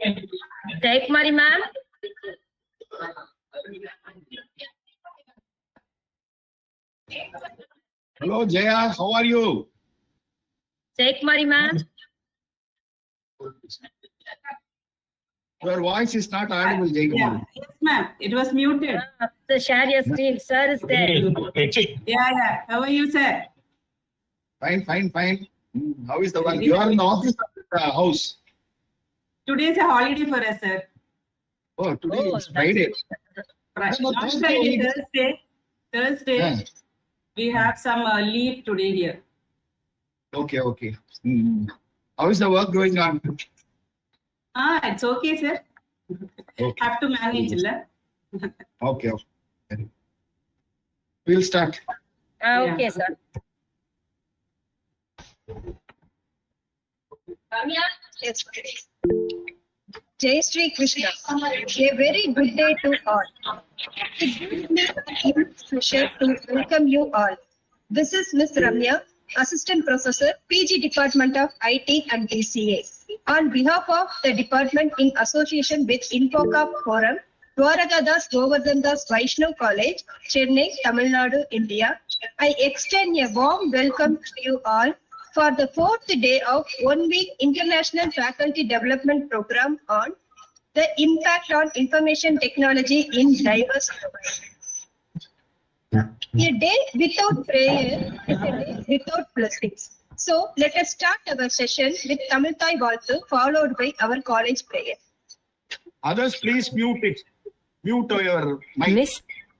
Jayakumari ma'am. Hello, Jaya. How are you? Jayakumari ma'am. Your voice is not audible, Jayakumari. Yeah. Yes, ma'am. It was muted. So share your screen. Sir is there. Yeah. How are you, sir? Fine. How is the work? You are in the office or the house? Today is a holiday for us, sir. Oh, today is Friday. Not Friday, Thursday. Thursday. Yeah. We have some leave today here. Okay. How is the work going on? It's okay, sir. Okay. Have to manage, Okay. We'll start. Okay, sir. Yes. Jai Shri Krishna. A very good day to all. It gives me immense pleasure to welcome you all. This is Ms. Ramya, Assistant Professor, PG Department of IT and DCA. On behalf of the department in association with Infocap Forum, Dwarakadas Govardhandas Vaishnav College, Chennai, Tamil Nadu, India, I extend a warm welcome to you all for the 4th day of 1 week International Faculty Development Program on the impact on information technology in diverse domains. A day without prayer is a day without blessings. So let us start our session with Tamil Thai Valthu followed by our college prayer. Others, please mute it. Mute your mic.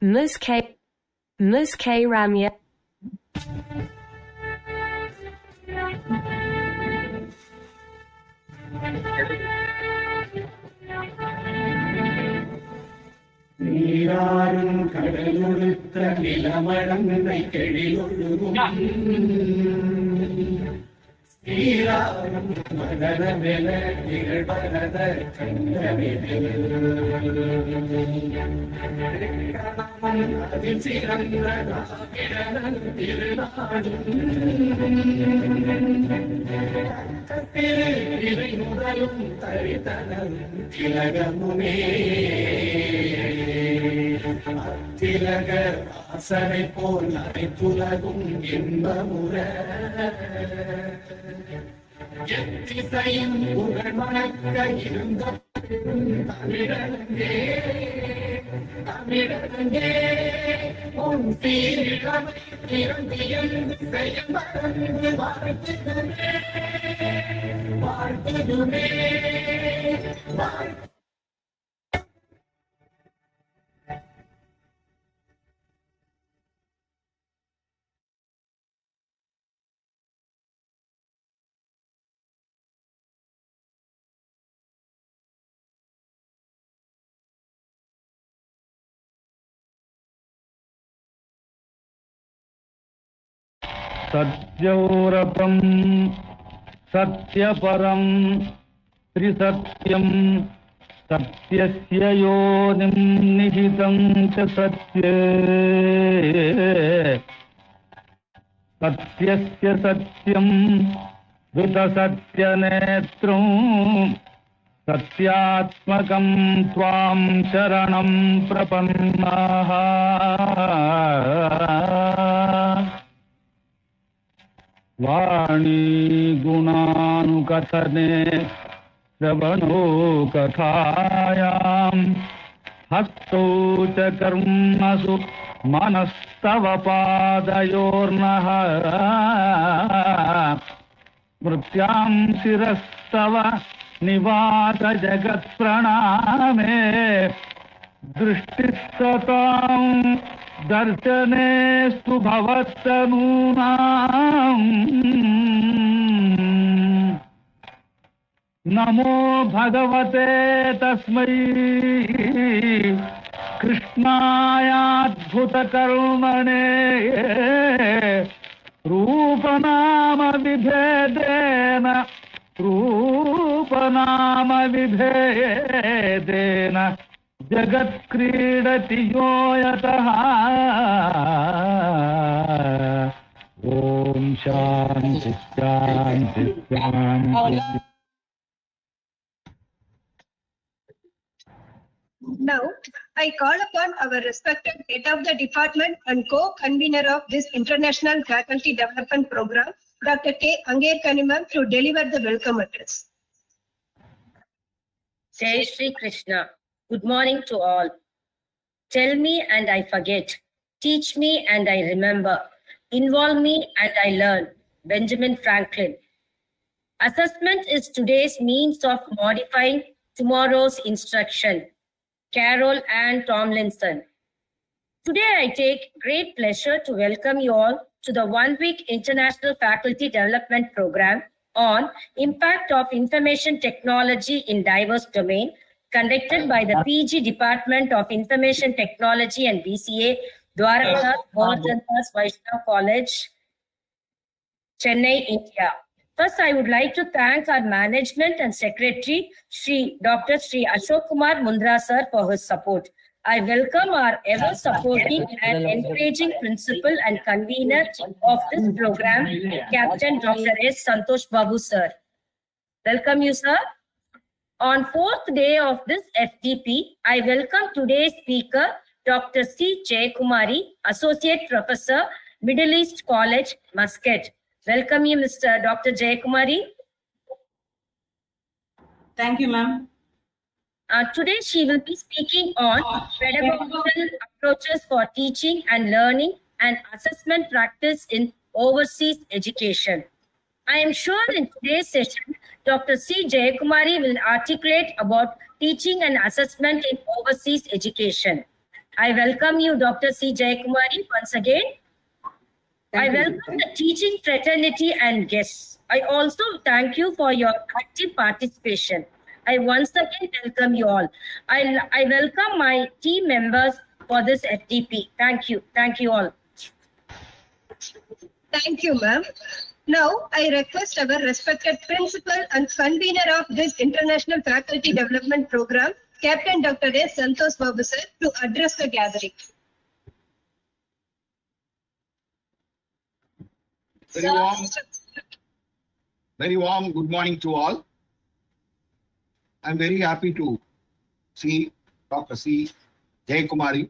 Ms. K. Ramya. நீராறும் கடலொழுத்த நிலமடங்கை கெழிலொழுகும் நீராறும் மதனமென நிகழ்வரத கண்டனில் அதில் சிறந்த திருநாடும் இறை முதலும் தரித்தனரும் திலகமுமே திலக வாசனை போல் அனைத்துலகும் இன்பமுற எத்திசையும் புகழ் மணக்க இருந்த தமிழங்கே உன் சீரிழமை திறந்தியந்து செயல் மறந்து வாழ்த்துதுமே सत्यौरपं सत्यपरं त्रिसत्यं सत्यस्य योनिं निहितं च सत्ये सत्यस्य सत्यं धृतसत्यनेत्रं सत्यात्मकं त्वां शरणं प्रपन्नाः वाणी गुणानुकथने श्रवणो कथायां हस्तौ च कर्मसु मनस्तव पादयोर्नः मृत्यां शिरस्तव निवास जगत्प्रणामे दृष्टिस्ततां दर्शनेस्तु भवत्तनूनाम् नमो भगवते तस्मै कृष्णायाद्भुतकर्मणे रूपनामविभेदेन जगत्क्रीडति यो यतः ॐ शान्ति शान्ति शान्ति Now, I call upon our respected head of the department and co-convener of this International Faculty Development Program, Dr. K. Angekani ma'am, to deliver the welcome address. Jai Shri Krishna. Good morning to all. Tell me and I forget. Teach me and I remember. Involve me and I learn. Benjamin Franklin. Assessment is today's means of modifying tomorrow's instruction. Carol Ann Tomlinson. Today I take great pleasure to welcome you all to the one-week International Faculty Development Program on Impact of Information Technology in Diverse Domain, conducted by the PG Department of Information Technology and BCA, Dwaraka Gaurachanas Vaishnav College, Chennai, India. First, I would like to thank our management and secretary, Dr. Sri Jayakumari Mundra sir, for his support. I welcome our ever-supporting and encouraging principal and convener of this program, Captain Dr. S. Santosh Babu sir. Welcome you, sir. On fourth day of this FDP, I welcome today's speaker, Dr. C. Jayakumari, Associate Professor, Middle East College, Muscat. Welcome you, Mr. Dr. Jayakumari. Thank you, ma'am. Today she will be speaking on pedagogical approaches for teaching and learning and assessment practice in overseas education. I am sure in today's session, Dr. C. Jayakumari will articulate about teaching and assessment in overseas education. I welcome you, Dr. C. Jayakumari, once again. I welcome the teaching fraternity and guests. I also thank you for your active participation. I once again welcome you all. I welcome my team members for this FDP. Thank you. Thank you all. Thank you, ma'am. Now, I request our respected principal and convener of this International Faculty Development Program, Captain Dr. S. Santosh Babu sir, to address the gathering. Very warm good morning to all. I'm very happy to see Dr. C. Jayakumari,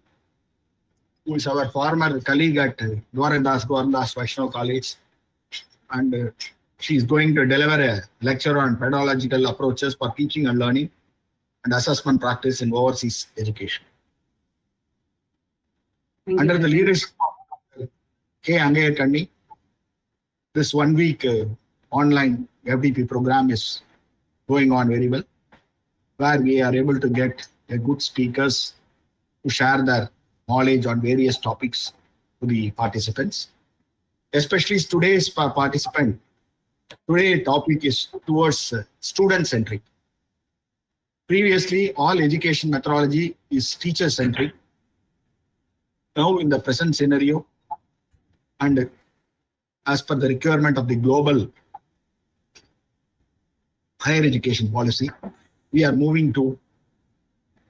who is our former colleague at Gaurachanas Vaishnav College, and she is going to deliver a lecture on pedagogical approaches for teaching and learning and assessment practice in overseas education. Under the leadership of K. Angekani, this one-week online FDP program is going on very well, where we are able to get good speakers to share their knowledge on various topics to the participants. Especially today's participant, today's topic is towards student-centric. Previously, all education methodology is teacher-centric. Now, in the present scenario, and as per the requirement of the global higher education policy, we are moving to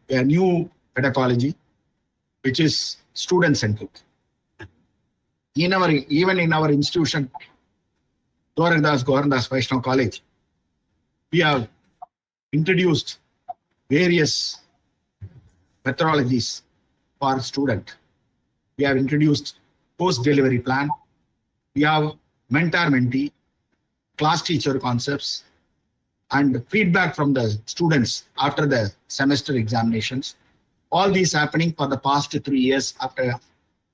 a new pedagogy, which is student-centric. Even in our institution, Gaurachanas Vaishnav College, we have introduced various methodologies for student. We have introduced post-delivery plan. We have mentor-mentee, class-teacher concepts, and feedback from the students after the semester examinations. All these happening for the past 3 years after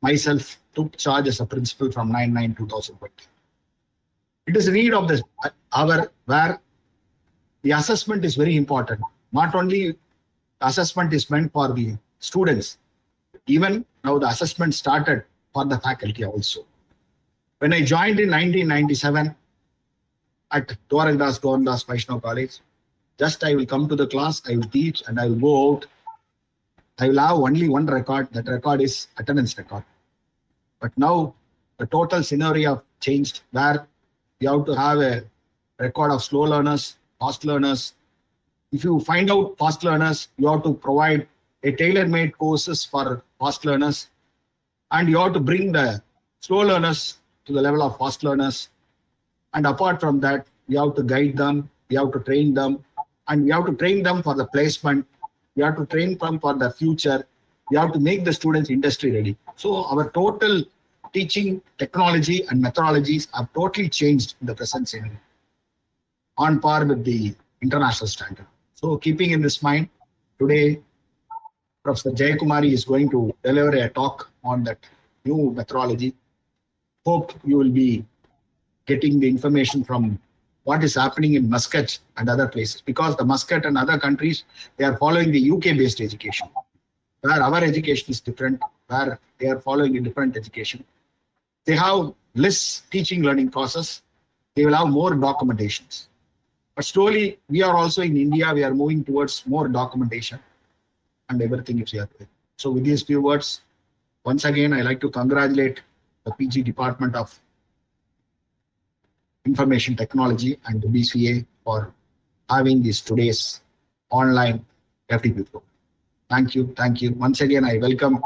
myself took charge as a principal from 9/9/2020. It is a need of the hour where the assessment is very important. Not only assessment is meant for the students, even now the assessment started for the faculty also. When I joined in 1997 at Gaurachanas Vaishnav College, just I will come to the class, I will teach, and I will go out. I will have only one record. That record is attendance record. But now the total scenario changed, where you have to have a record of slow learners, fast learners. If you find out fast learners, you have to provide a tailor-made courses for fast learners, and you have to bring the slow learners to the level of fast learners. And apart from that, we have to guide them, we have to train them, and we have to train them for the placement We have to train them for the future. We have to make the students industry ready. So our total teaching technology and methodologies have totally changed in the present scenario, on par with the international standard. So keeping in this mind, today, Professor Jayakumari is going to deliver a talk on that new methodology. Hope you will be getting the information from what is happening in Muscat and other places, because the Muscat and other countries, they are following the UK-based education, where our education is different, where they are following a different education. They have less teaching learning process. They will have more documentations. But slowly, we are also in India, we are moving towards more documentation and everything is here. So with these few words, once again, I like to congratulate the PG Department of Information Technology and the BCA for having this today's online FTP program. Thank you. Thank you. Once again, I welcome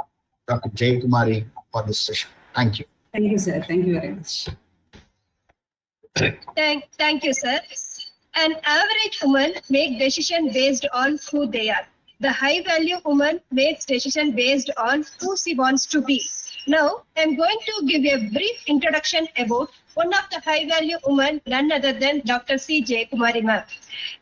Dr. Jayakumari for this session. Thank you. Thank you, sir. Thank you very much. Thank you, sir. An average woman makes decision based on who they are. The high value woman makes decision based on who she wants to be. Now, I'm going to give a brief introduction about one of the high value women, none other than Dr. C. Jayakumari ma'am.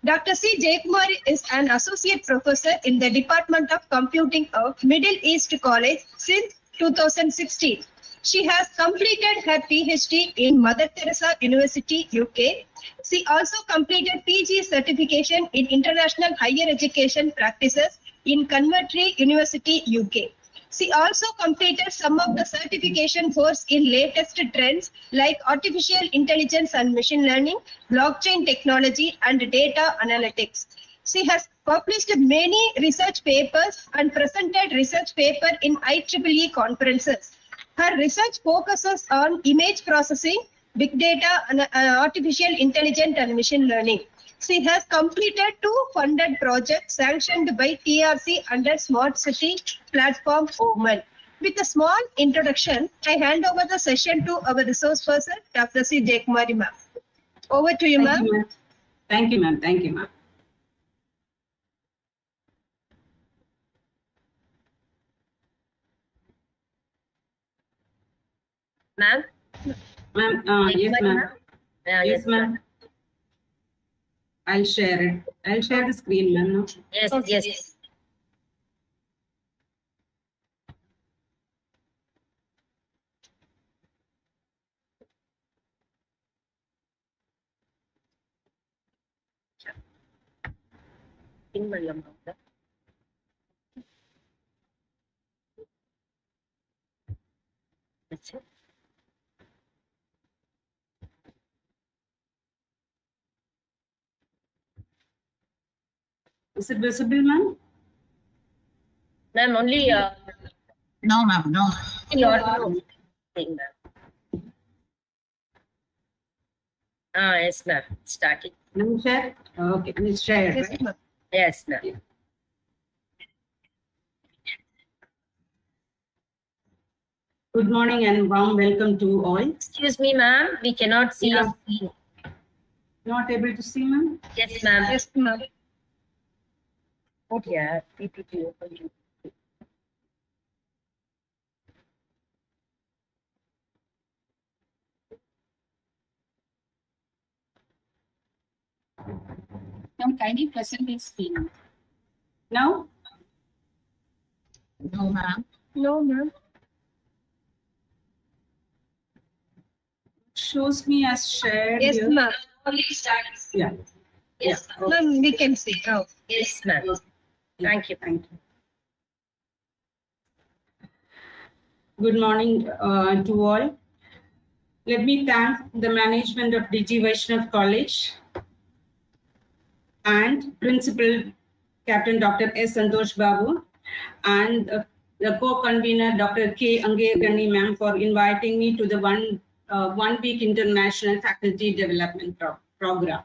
Dr. C. Jayakumari is an associate professor in the Department of Computing of Middle East College since 2016. She has completed her PhD in Mother Teresa University, UK. She also completed PG certification in International Higher Education Practices in Convertry University, UK. She also completed some of the certification course in latest trends like artificial intelligence and machine learning, blockchain technology, and data analytics. She has published many research papers and presented research paper in IEEE conferences. Her research focuses on image processing, big data, and artificial intelligence and machine learning. She has completed 2 funded projects sanctioned by TRC under Smart City Platform Women. With a small introduction, I hand over the session to our resource person, Dr. C. Jayakumari ma'am. Over to you, ma'am. Thank you, ma'am. Thank you, ma'am. Ma'am? Ma'am, yes, ma'am. Yes, ma'am. I'll share it. I'll share the screen, ma'am. No? Yes, Okay. yes. That's it. Is it visible, ma'am? Ma'am, only No, ma'am, no. your thing, ma'am. Yes, ma'am. Starting. Let me share. Okay, let's share. Yes, Right? ma'am. Yes, ma'am. Good morning and warm welcome to all. Excuse me, ma'am. We cannot see your screen. Not able to see, ma'am? Yes, ma'am. Yes, ma'am. Oh, yeah. PPT open. Ma'am, kindly present the screen. Now? No, ma'am. No, ma'am. Shows me as shared. Yes, here. ma'am. Yeah. Yes, Yeah. ma'am, we can see. Oh. Yes, ma'am. Thank you. Thank you. Good morning to all. Let me thank the management of DG Vaishnav College and Principal Captain Dr. S. Santosh Babu and the co-convener Dr. K. Angayagani ma'am for inviting me to the one week international faculty development program.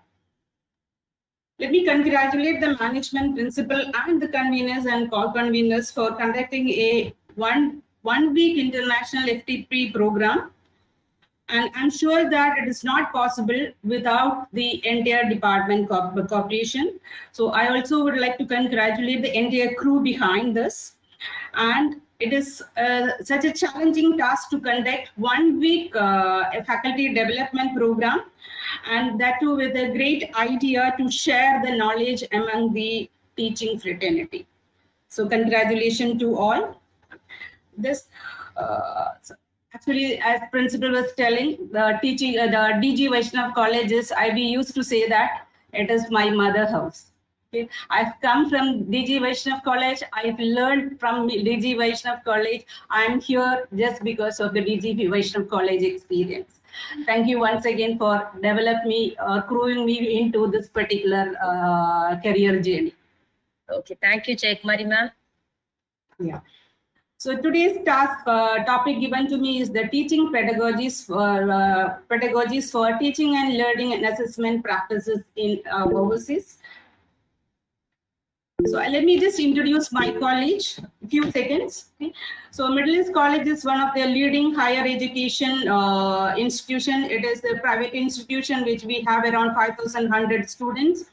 Let me congratulate the management, principal, and the conveners and co-conveners for conducting a one week international FTP program And I'm sure that it is not possible without the entire department cooperation. So I also would like to congratulate the entire crew behind this. And it is such a challenging task to conduct 1 week a faculty development program, and that too with a great idea to share the knowledge among the teaching fraternity. So congratulations to all. This actually, as principal was telling, the teaching, the DG Vaishnav colleges, we used to say that it is my mother house. Okay. I've come from DG Vaishnav College. I've learned from DG Vaishnav College. I'm here just because of the DG Vaishnav College experience. Thank you once again for developing me, crewing me into this particular career journey. Okay, thank you, Jayakumari ma'am. Yeah. So today's topic given to me is the teaching pedagogies for teaching and learning and assessment practices in overseas. So let me just introduce my college, a few seconds. Okay. So Middle East College is one of the leading higher education institution. It is a private institution which we have around 5,100 students.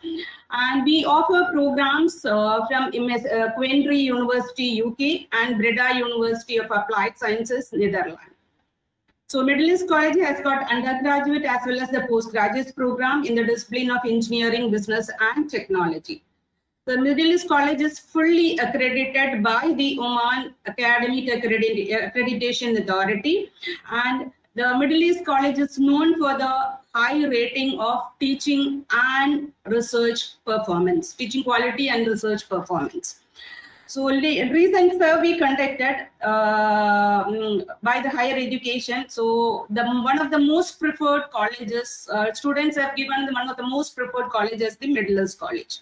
And we offer programs from Coventry University, UK, and Breda University of Applied Sciences, Netherlands. So Middle East College has got undergraduate as well as the postgraduate program in the discipline of engineering, business, and technology. The Middle East College is fully accredited by the Oman Academic Accreditation Authority, and the Middle East College is known for the high rating of teaching and research performance, teaching quality and research performance. So recent survey conducted by the higher education. So one of the most preferred colleges, students have given one of the most preferred colleges, the Middle East College.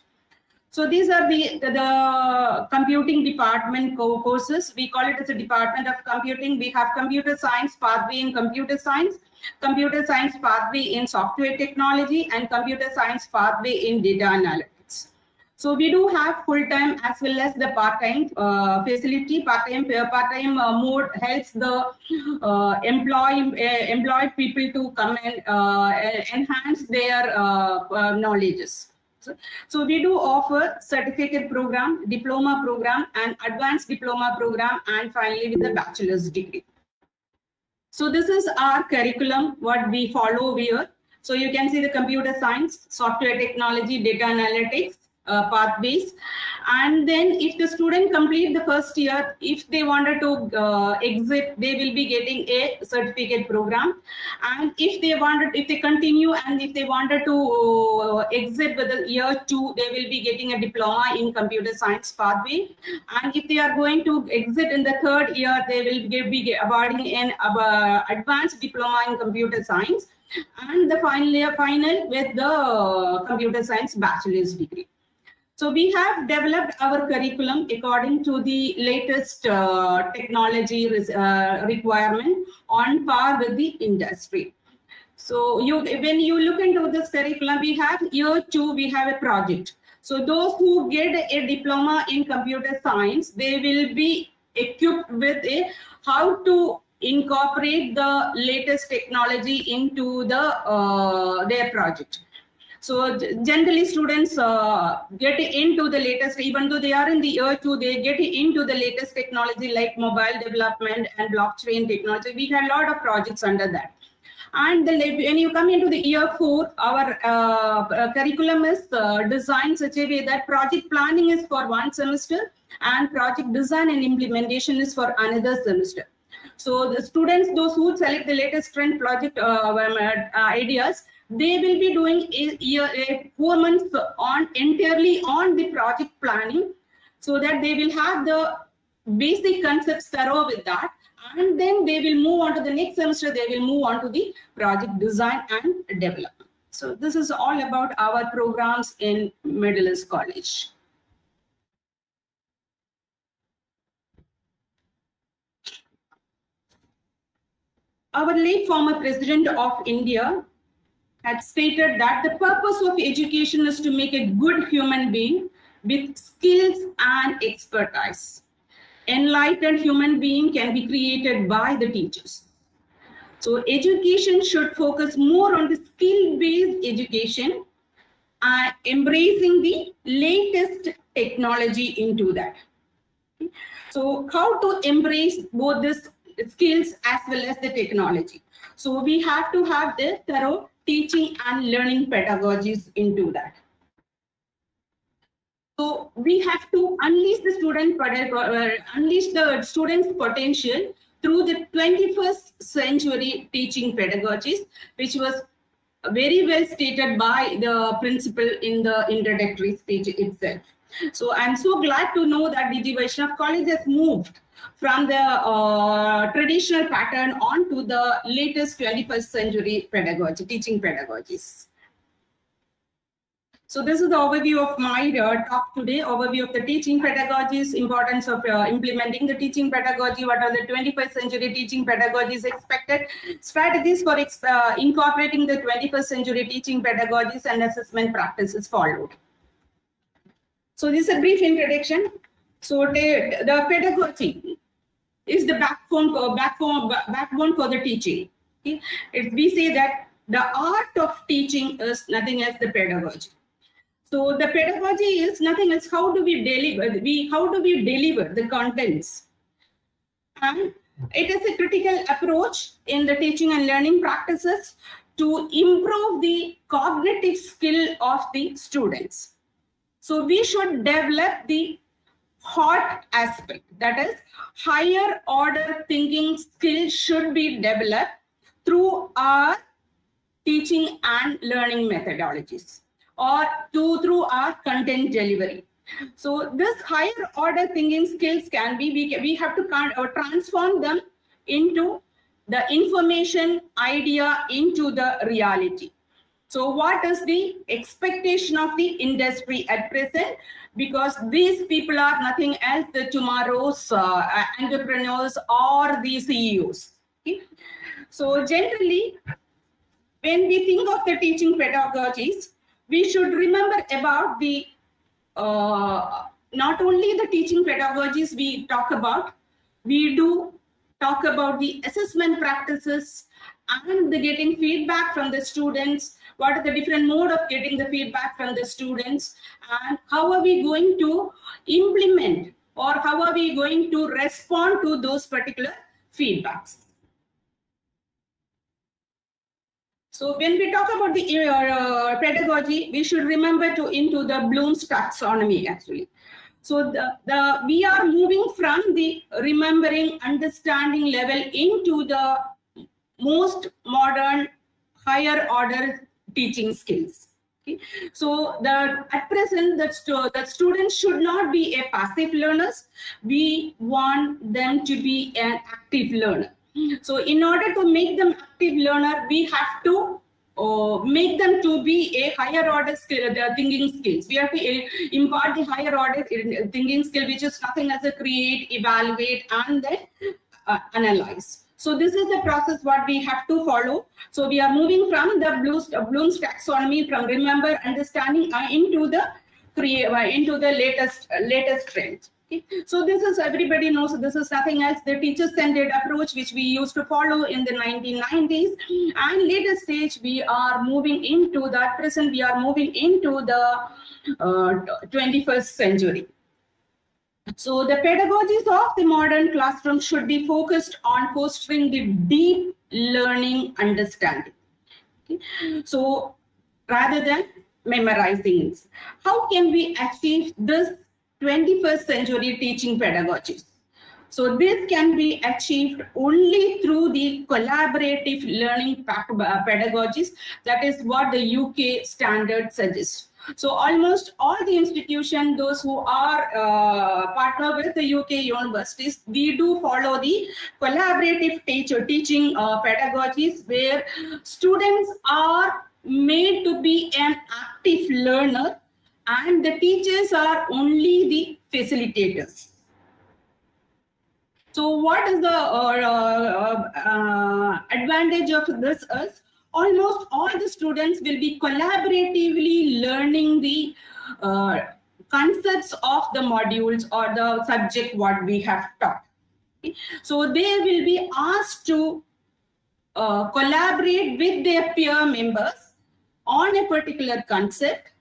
So these are the computing department courses. We call it as a department of computing. We have computer science pathway in computer science pathway in software technology, and computer science pathway in data analytics. So we do have full-time as well as the part-time facility. Part-time mode helps the employed people to come and enhance their knowledges. So we do offer certificate program, diploma program, and advanced diploma program, and finally with the bachelor's degree. So this is our curriculum, what we follow here. So you can see the computer science, software technology, data analytics, pathways. And then if the student complete the first year, if they wanted to exit, they will be getting a certificate program. And if they continue and if they wanted to exit with the year 2, they will be getting a diploma in computer science pathway. And if they are going to exit in the 3rd year, they will be awarding an advanced diploma in computer science, and the final with the computer science bachelor's degree. So we have developed our curriculum according to the latest technology requirement on par with the industry. So when you look into this curriculum, we have year 2, we have a project. So those who get a diploma in computer science, they will be equipped with how to incorporate the latest technology into their project. So generally students get into the latest, even though they are in the year 2, they get into the latest technology like mobile development and blockchain technology. We had a lot of projects under that. And when you come into the year 4, our curriculum is designed such a way that project planning is for 1 semester and project design and implementation is for another semester. So the students, those who select the latest trend project ideas, they will be doing a 4 months entirely on the project planning, so that they will have the basic concepts thorough with that, and then they will move on to the next semester, they will move on to the project design and development. So this is all about our programs in Middle East College. Our late former President of India had stated that the purpose of education is to make a good human being with skills and expertise. Enlightened human being can be created by the teachers. So education should focus more on the skill-based education, embracing the latest technology into that. So how to embrace both the skills as well as the technology? So we have to have the thorough teaching and learning pedagogies into that. So we have to unleash the students' potential through the 21st century teaching pedagogies, which was very well stated by the principal in the introductory speech itself. So I'm so glad to know that DG Vaishnav College has moved from the traditional pattern on to the latest 21st century pedagogy, teaching pedagogies. So this is the overview of my talk today, overview of the teaching pedagogies, importance of implementing the teaching pedagogy, what are the 21st century teaching pedagogies expected, strategies for incorporating the 21st century teaching pedagogies and assessment practices followed. So this is a brief introduction. So the pedagogy is the backbone for the teaching. Okay? We say that the art of teaching is nothing else the pedagogy. So the pedagogy is nothing else. How do we deliver? How do we deliver the contents? And it is a critical approach in the teaching and learning practices to improve the cognitive skill of the students. So we should develop the hot aspect, that is, higher order thinking skill should be developed through our teaching and learning methodologies, or through our content delivery. So this higher order thinking skills can be, we have to transform them into the information idea into the reality. So what is the expectation of the industry at present? Because these people are nothing else the tomorrow's entrepreneurs or the CEOs. Okay? So generally, when we think of the teaching pedagogies, we should remember about the not only the teaching pedagogies we talk about, we do talk about the assessment practices and the getting feedback from the students. What are the different mode of getting the feedback from the students, and how are we going to implement, or how are we going to respond to those particular feedbacks? So when we talk about the pedagogy, we should remember into the Bloom's taxonomy actually. So we are moving from the remembering, understanding level into the most modern, higher order teaching skills. Okay? So at present, that students should not be a passive learners. We want them to be an active learner. So in order to make them active learner, we have to make them to be a higher order skill, the thinking skills. We have to impart the higher order thinking skill, which is nothing as a create, evaluate, and then analyze. So this is the process what we have to follow. So we are moving from the Bloom's taxonomy, from remember, understanding, into the latest trend. Okay. So this is, everybody knows, this is nothing else the teacher-centered approach which we used to follow in the 1990s, and later stage we are moving into that. Present we are moving into the 21st century. So the pedagogies of the modern classroom should be focused on fostering the deep learning understanding. Okay. So rather than memorizing, how can we achieve this 21st century teaching pedagogies? So this can be achieved only through the collaborative learning pedagogies. That is what the UK standard suggests. So almost all the institutions, those who are partner with the UK universities, we do follow the collaborative teaching pedagogies, where students are made to be an active learner and the teachers are only the facilitators. So what is the advantage of this is, almost all the students will be collaboratively learning the concepts of the modules or the subject what we have taught. Okay. So they will be asked to collaborate with their peer members on a particular concept,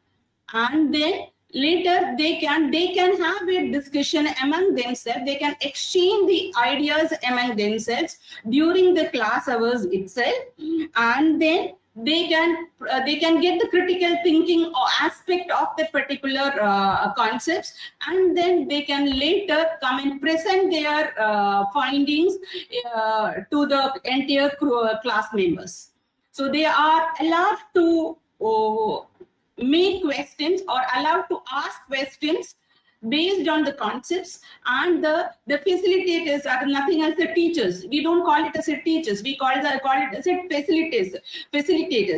and then later they can have a discussion among themselves. They can exchange the ideas among themselves during the class hours itself, and then they can get the critical thinking or aspect of the particular concepts, and then they can later come and present their findings to the entire class members. So they are allowed to make questions or allowed to ask questions based on the concepts, and the facilitators are nothing else the teachers. We don't call it as a teachers, we call it as a facilitators.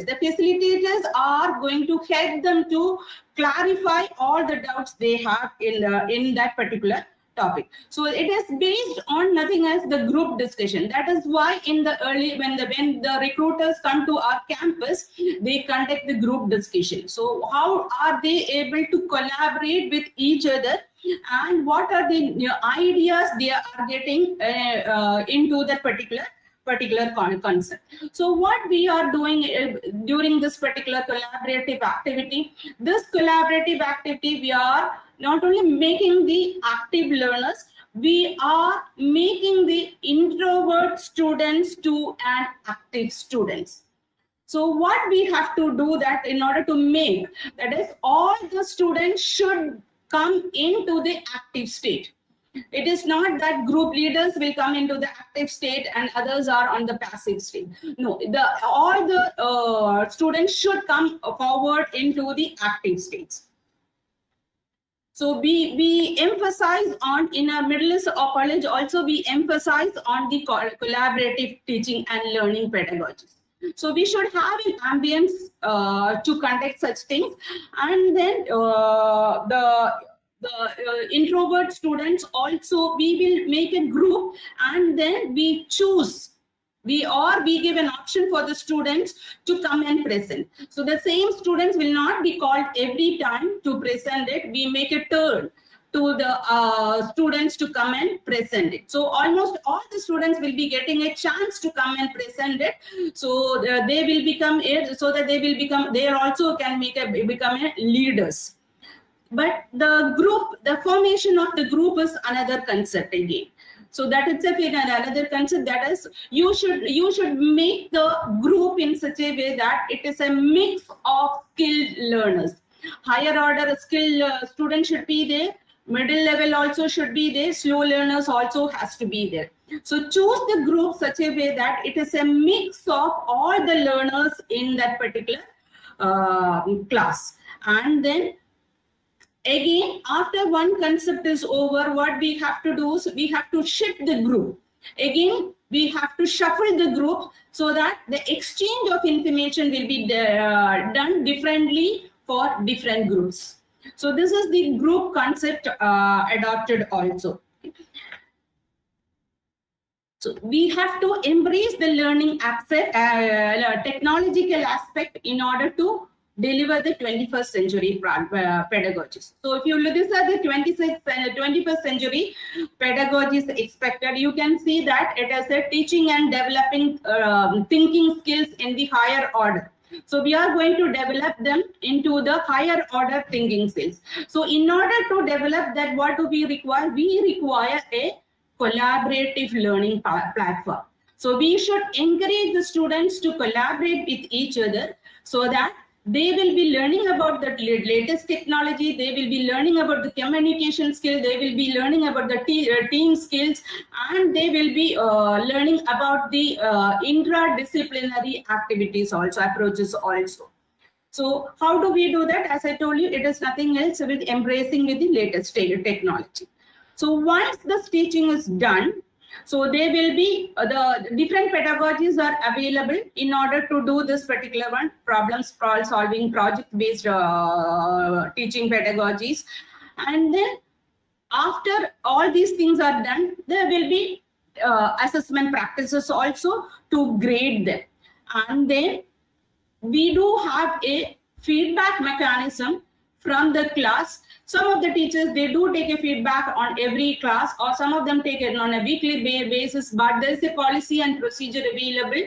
The facilitators are going to help them to clarify all the doubts they have in that particular topic. So it is based on nothing else the group discussion. That is why in the early when the recruiters come to our campus, they conduct the group discussion. So how are they able to collaborate with each other, and what are the ideas they are getting into that particular concept. So what we are doing during this particular collaborative activity, we are not only making the active learners, we are making the introvert students to an active students. So what we have to do that in order to make, that is, all the students should come into the active state. It is not that group leaders will come into the active state and others are on the passive state. No, all the students should come forward into the active states. So we emphasize on, in our middle or college also, we emphasize on the collaborative teaching and learning pedagogies. So we should have an ambience to conduct such things, and then the introvert students also, we will make a group, and then we choose, we give an option for the students to come and present. So the same students will not be called every time to present it. We make a turn to the students to come and present it. So almost all the students will be getting a chance to come and present it. So they will become they also can become leaders. But the formation of the group is another concept again. So that itself is another concept, that is, you should make the group in such a way that it is a mix of skilled learners. Higher order skilled students should be there, middle level also should be there, slow learners also has to be there. So choose the group such a way that it is a mix of all the learners in that particular class. And then again, after one concept is over, what we have to do is we have to shift the group. Again, we have to shuffle the group so that the exchange of information will be done differently for different groups. So this is the group concept adopted also. So we have to embrace the learning aspect, technological aspect, in order to deliver the 21st century pedagogies. So if you look at the 21st century pedagogies expected, you can see that it is a teaching and developing thinking skills in the higher order. So we are going to develop them into the higher order thinking skills. So in order to develop that, what do we require? We require a collaborative learning platform. So we should encourage the students to collaborate with each other, so that they will be learning about the latest technology, they will be learning about the communication skill, they will be learning about the team skills, and they will be learning about the interdisciplinary activities also, approaches also. So how do we do that? As I told you, it is nothing else with embracing with the latest technology. So once this teaching is done, so they will be, the different pedagogies are available in order to do this particular one, problem solving, project-based teaching pedagogies. And then after all these things are done, there will be assessment practices also to grade them. And then we do have a feedback mechanism from the class. Some of the teachers, they do take a feedback on every class, or some of them take it on a weekly basis, but there is a policy and procedure available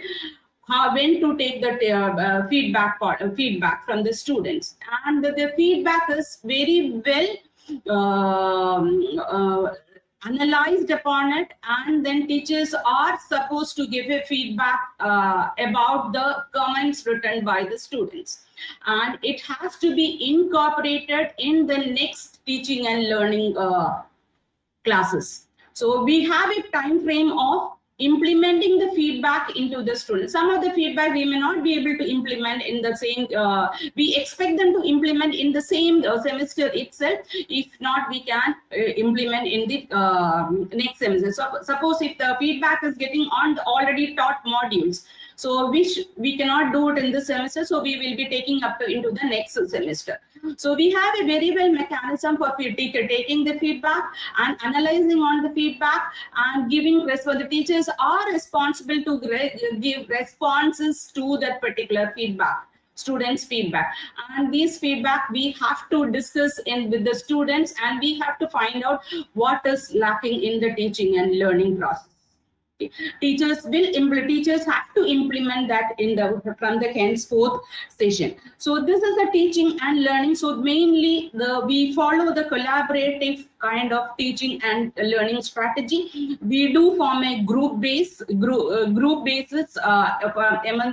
when to take the feedback from the students. And the feedback is very well analyzed upon it, and then teachers are supposed to give a feedback about the comments written by the students, and it has to be incorporated in the next teaching and learning classes. So we have a time frame of implementing the feedback into the students. Some of the feedback we may not be able to implement in the same, we expect them to implement in the same semester itself. If not, we can implement in the next semester. So suppose if the feedback is getting on the already taught modules, so we cannot do it in this semester, so we will be taking up into the next semester. So we have a very well mechanism for taking the feedback and analyzing on the feedback and giving response. The teachers are responsible to give responses to that particular feedback, students' feedback. And these feedback we have to discuss with the students, and we have to find out what is lacking in the teaching and learning process. Teachers have to implement that from the henceforth session. So this is the teaching and learning. So mainly we follow the collaborative kind of teaching and learning strategy. We do form a group basis among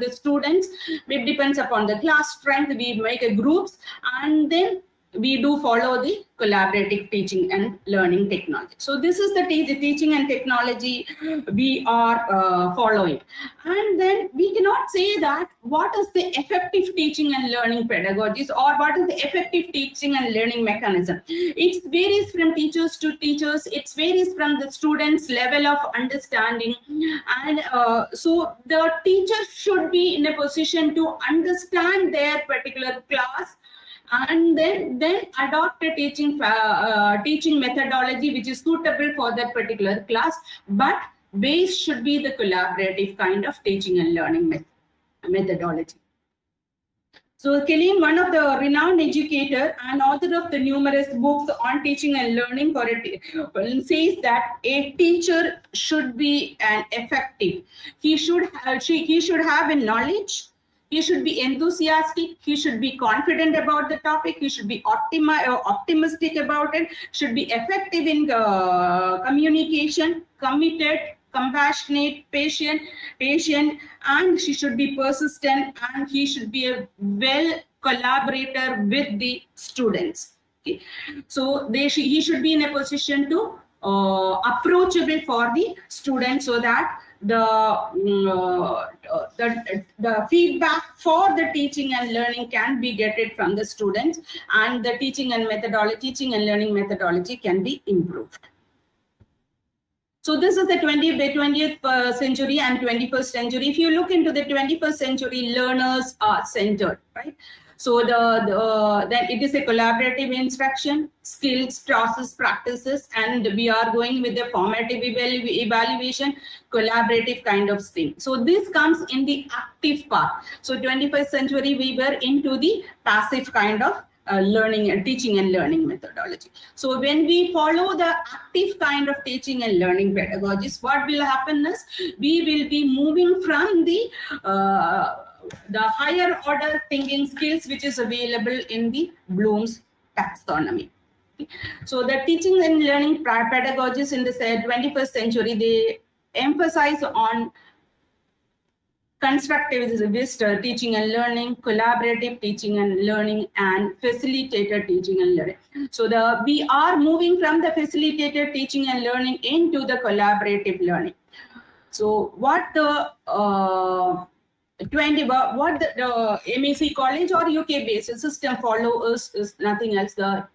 the students. It depends upon the class strength. We make a groups, and then we do follow the collaborative teaching and learning technology. So this is the teaching and technology we are following. And then we cannot say that what is the effective teaching and learning pedagogies, or what is the effective teaching and learning mechanism. It varies from teachers to teachers. It varies from the students' level of understanding. And so the teacher should be in a position to understand their particular class, and then adopt a teaching methodology which is suitable for that particular class, but base should be the collaborative kind of teaching and learning methodology. So Killeen, one of the renowned educator and author of the numerous books on teaching and learning says that a teacher should be an effective. He should have a knowledge. He should be enthusiastic. He should be confident about the topic. He should be optimistic about it. Should be effective in communication, committed, compassionate, patient, and she should be persistent, and he should be a well collaborator with the students. Okay. So he should be in a position to approachable for the students, so that the feedback for the teaching and learning can be getted from the students, and the teaching and learning methodology can be improved. So this is the 20th century and 21st century. If you look into the 21st century, learners are centered, right? So then it is a collaborative instruction, skills, process, practices, and we are going with the formative evaluation, collaborative kind of thing. So this comes in the active part. So 21st century, we were into the passive kind of learning and teaching and learning methodology. So when we follow the active kind of teaching and learning pedagogies, what will happen is we will be moving from the higher order thinking skills which is available in the Bloom's taxonomy. So the teaching and learning pedagogies in the 21st century, they emphasize on constructivist teaching and learning, collaborative teaching and learning, and facilitated teaching and learning. So we are moving from the facilitated teaching and learning into the collaborative learning. So what the MAC college or UK based system follows is nothing else the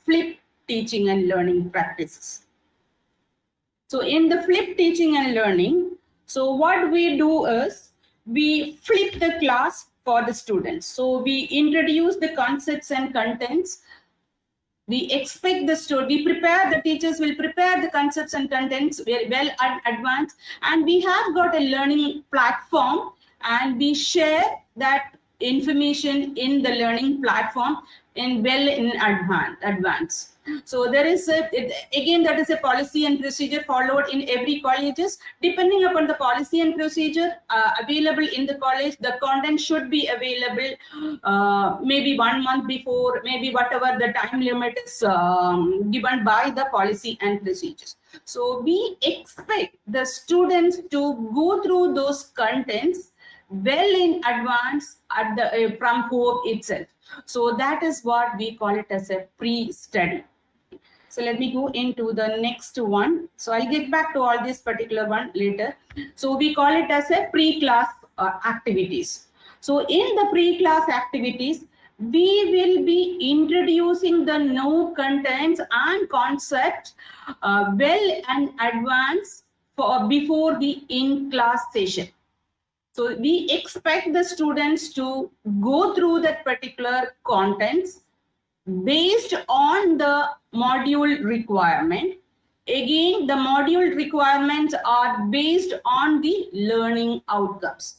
flipped teaching and learning practices. So in the flipped teaching and learning, so what we do is we flip the class for the students. So we introduce the concepts and contents. We expect the teachers will prepare the concepts and contents very well advanced, and we have got a learning platform, and we share that information in the learning platform in advance. So there is again, that is a policy and procedure followed in every colleges. Depending upon the policy and procedure available in the college, the content should be available maybe 1 month before, maybe whatever the time limit is given by the policy and procedures. So we expect the students to go through those contents well in advance at the from home itself. So that is what we call it as a pre-study. So let me go into the next one. So I'll get back to all this particular one later. So we call it as a pre-class activities. So in the pre-class activities, we will be introducing the new contents and concepts well and advance before the in-class session. So we expect the students to go through that particular contents based on the module requirement. Again, the module requirements are based on the learning outcomes.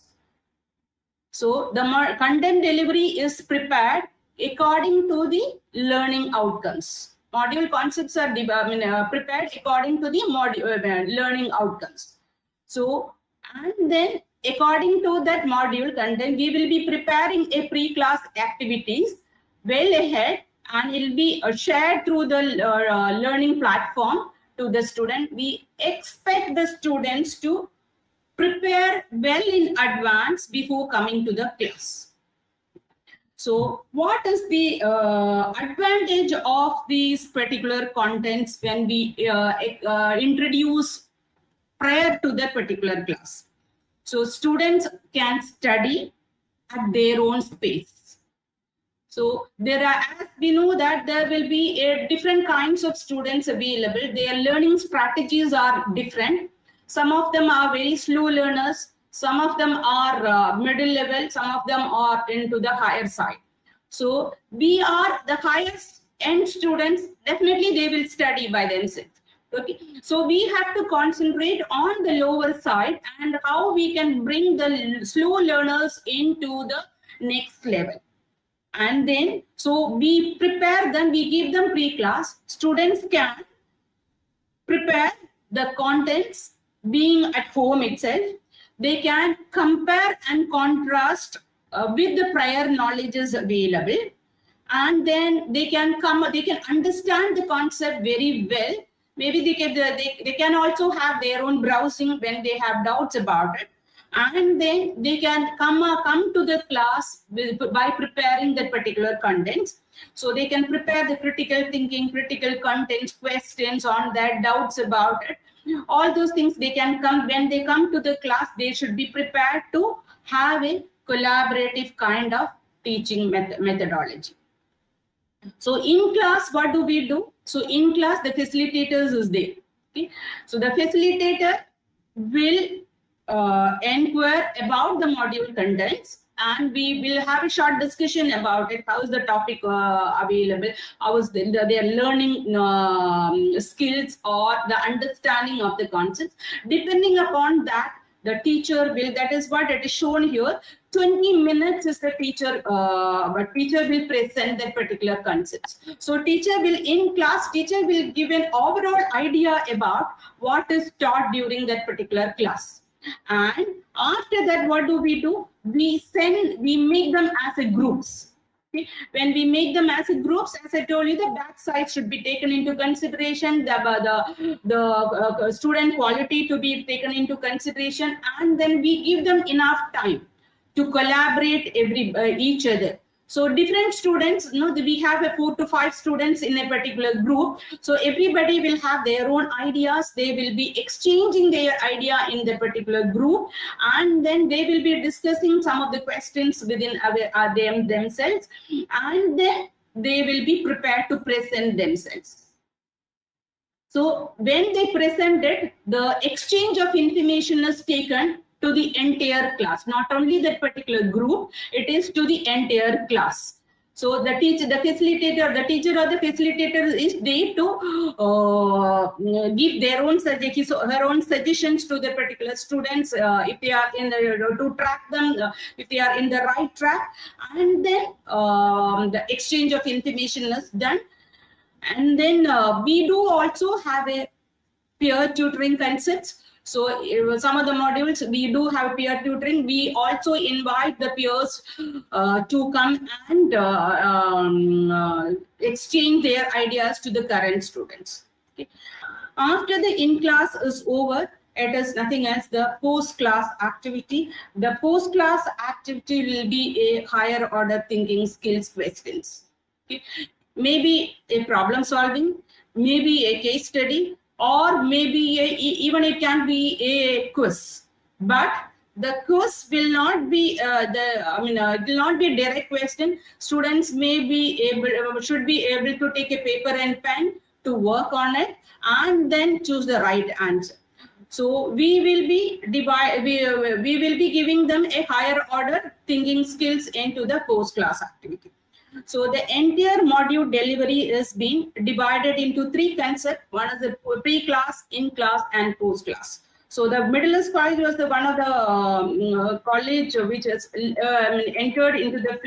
So the content delivery is prepared according to the learning outcomes. Module concepts are prepared according to the module learning outcomes. So, and then according to that module content, we will be preparing a pre-class activities well ahead, and it will be shared through the learning platform to the student. We expect the students to prepare well in advance before coming to the class. So what is the advantage of these particular contents when we introduce prior to that particular class? So students can study at their own space. So there are, as we know that there will be different kinds of students available. Their learning strategies are different. Some of them are very slow learners. Some of them are middle level. Some of them are into the higher side. So we are the highest end students. Definitely they will study by themselves. Okay, so we have to concentrate on the lower side and how we can bring the slow learners into the next level. And then, so we prepare them, we give them pre-class. Students can prepare the contents being at home itself. They can compare and contrast with the prior knowledges available. And then they can understand the concept very well. Maybe they can also have their own browsing when they have doubts about it. And then they can come to the class by preparing that particular contents. So they can prepare the critical thinking, critical contents, questions on that, doubts about it. All those things they can come, when they come to the class, they should be prepared to have a collaborative kind of teaching methodology. So in class, what do we do? So in class, the facilitators is there. Okay, so the facilitator will inquire about the module contents, and we will have a short discussion about it. How is the topic available? How is their learning skills or the understanding of the concepts? Depending upon that, the teacher will, that is what it is shown here, 20 minutes is the teacher, but teacher will present that particular concepts. So teacher will, in class, teacher will give an overall idea about what is taught during that particular class. And after that, what do? We make them as a groups. Okay? When we make them as a groups, as I told you, the back side should be taken into consideration, the student quality to be taken into consideration, and then we give them enough time to collaborate each other. So different students, we have 4 to 5 students in a particular group. So everybody will have their own ideas. They will be exchanging their idea in the particular group, and then they will be discussing some of the questions within themselves, and then they will be prepared to present themselves. So when they present it, the exchange of information is taken to the entire class, not only that particular group, it is to the entire class. So the teacher or the facilitator is there to give their own her own suggestions to the particular students if they are in to track them if they are in the right track, and then the exchange of information is done. And then we do also have a peer tutoring concepts. So some of the modules we do have peer tutoring. We also invite the peers to come and exchange their ideas to the current students. Okay. After the in-class is over, it is nothing else the post-class activity. The post-class activity will be a higher order thinking skills questions. Okay. Maybe a problem solving, maybe a case study, or maybe even it can be a quiz. But the quiz will not be it will not be a direct question. Students should be able to take a paper and pen to work on it and then choose the right answer. So we will be giving them a higher order thinking skills into the post-class activity. So the entire module delivery is being divided into three concepts. One is the pre-class, in-class, and post-class. So the Middle College was the one of the college which has entered into the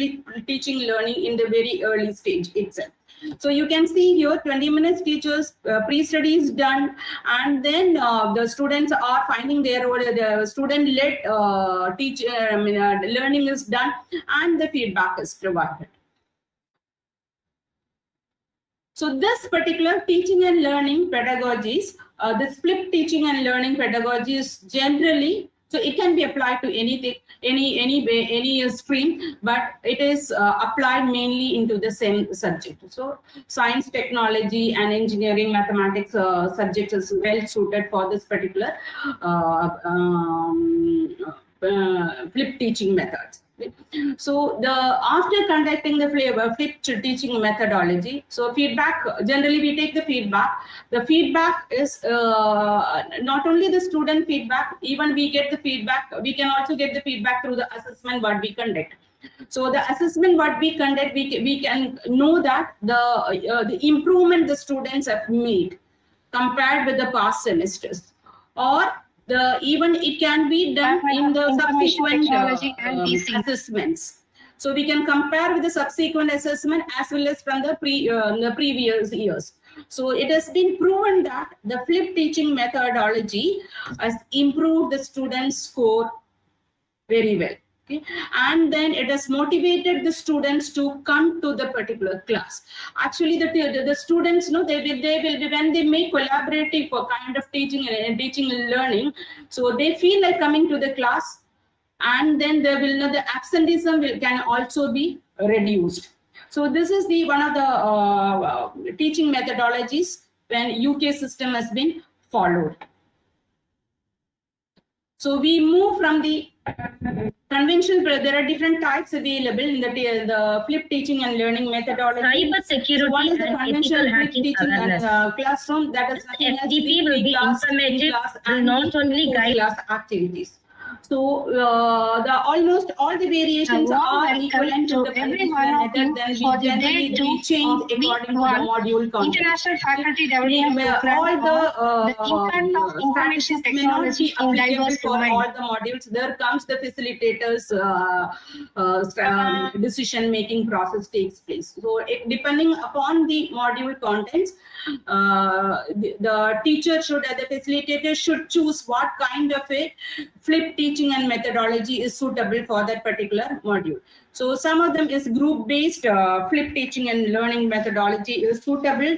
teaching learning in the very early stage itself. So you can see here 20 minutes teachers, pre-study is done, and then the students are finding their role, the student-led learning is done, and the feedback is provided. So this particular teaching and learning pedagogies, this flipped teaching and learning pedagogy is generally, so it can be applied to anything, any stream, but it is applied mainly into the same subject. So science, technology, and engineering, mathematics subject is well suited for this particular flipped teaching methods. So after conducting the flipped teaching methodology, so feedback, generally we take the feedback. The feedback is not only the student feedback, even we get the feedback, we can also get the feedback through the assessment what we conduct. So the assessment what we conduct, we can know that the improvement the students have made compared with the past semesters, or even it can be done in the subsequent assessments. So we can compare with the subsequent assessment as well as from the previous years. So it has been proven that the flipped teaching methodology has improved the students' score very well. Okay. And then it has motivated the students to come to the particular class. Actually, the students know they will be, when they make collaborative kind of teaching and learning, so they feel like coming to the class, and then they will know the absenteeism can also be reduced. So this is the one of the teaching methodologies when UK system has been followed. So we move from the conventional, there are different types available in the flipped teaching and learning methodology. Cyber security so one is the and conventional ethical flipped hacking teaching awareness. and classroom, that is nothing else FTP will be informative, will not only guide class activities. So almost all the variations are equivalent to the everyone method. Then we generally change according to the module content. International Faculty Development Program, all the impact of information technology in diverse for domains. all the modules. There comes the facilitators decision-making process takes place. So depending upon the module contents, the teacher should, the facilitator should choose what kind of a flipped teaching and methodology is suitable for that particular module. So some of them is group-based flipped teaching and learning methodology is suitable,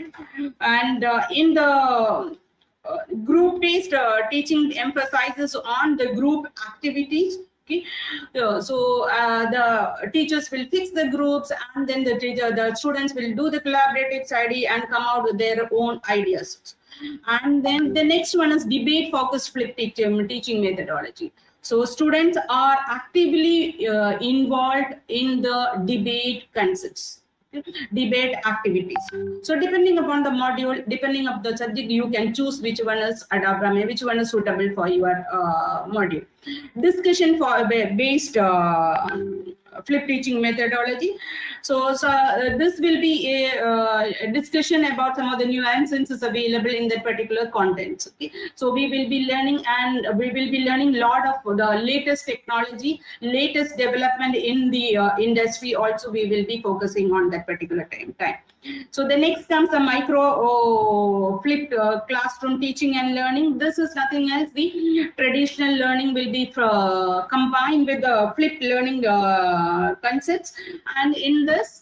and in the group-based teaching emphasizes on the group activities. Okay, so the teachers will fix the groups, and then the students will do the collaborative study and come out with their own ideas. And then the next one is debate-focused flipped teaching methodology. So students are actively involved in the debate concepts, debate activities. So depending upon the module, depending on the subject, you can choose which one is adaptable, which one is suitable for your module. Discussion based flip teaching methodology. So this will be a discussion about some of the nuances available in that particular content. Okay? So we will be learning, and we will be learning a lot of the latest technology, latest development in the industry. Also, we will be focusing on that particular time. So the next comes the micro flipped classroom teaching and learning. This is nothing else. The traditional learning will be combined with the flipped learning concepts, and in this,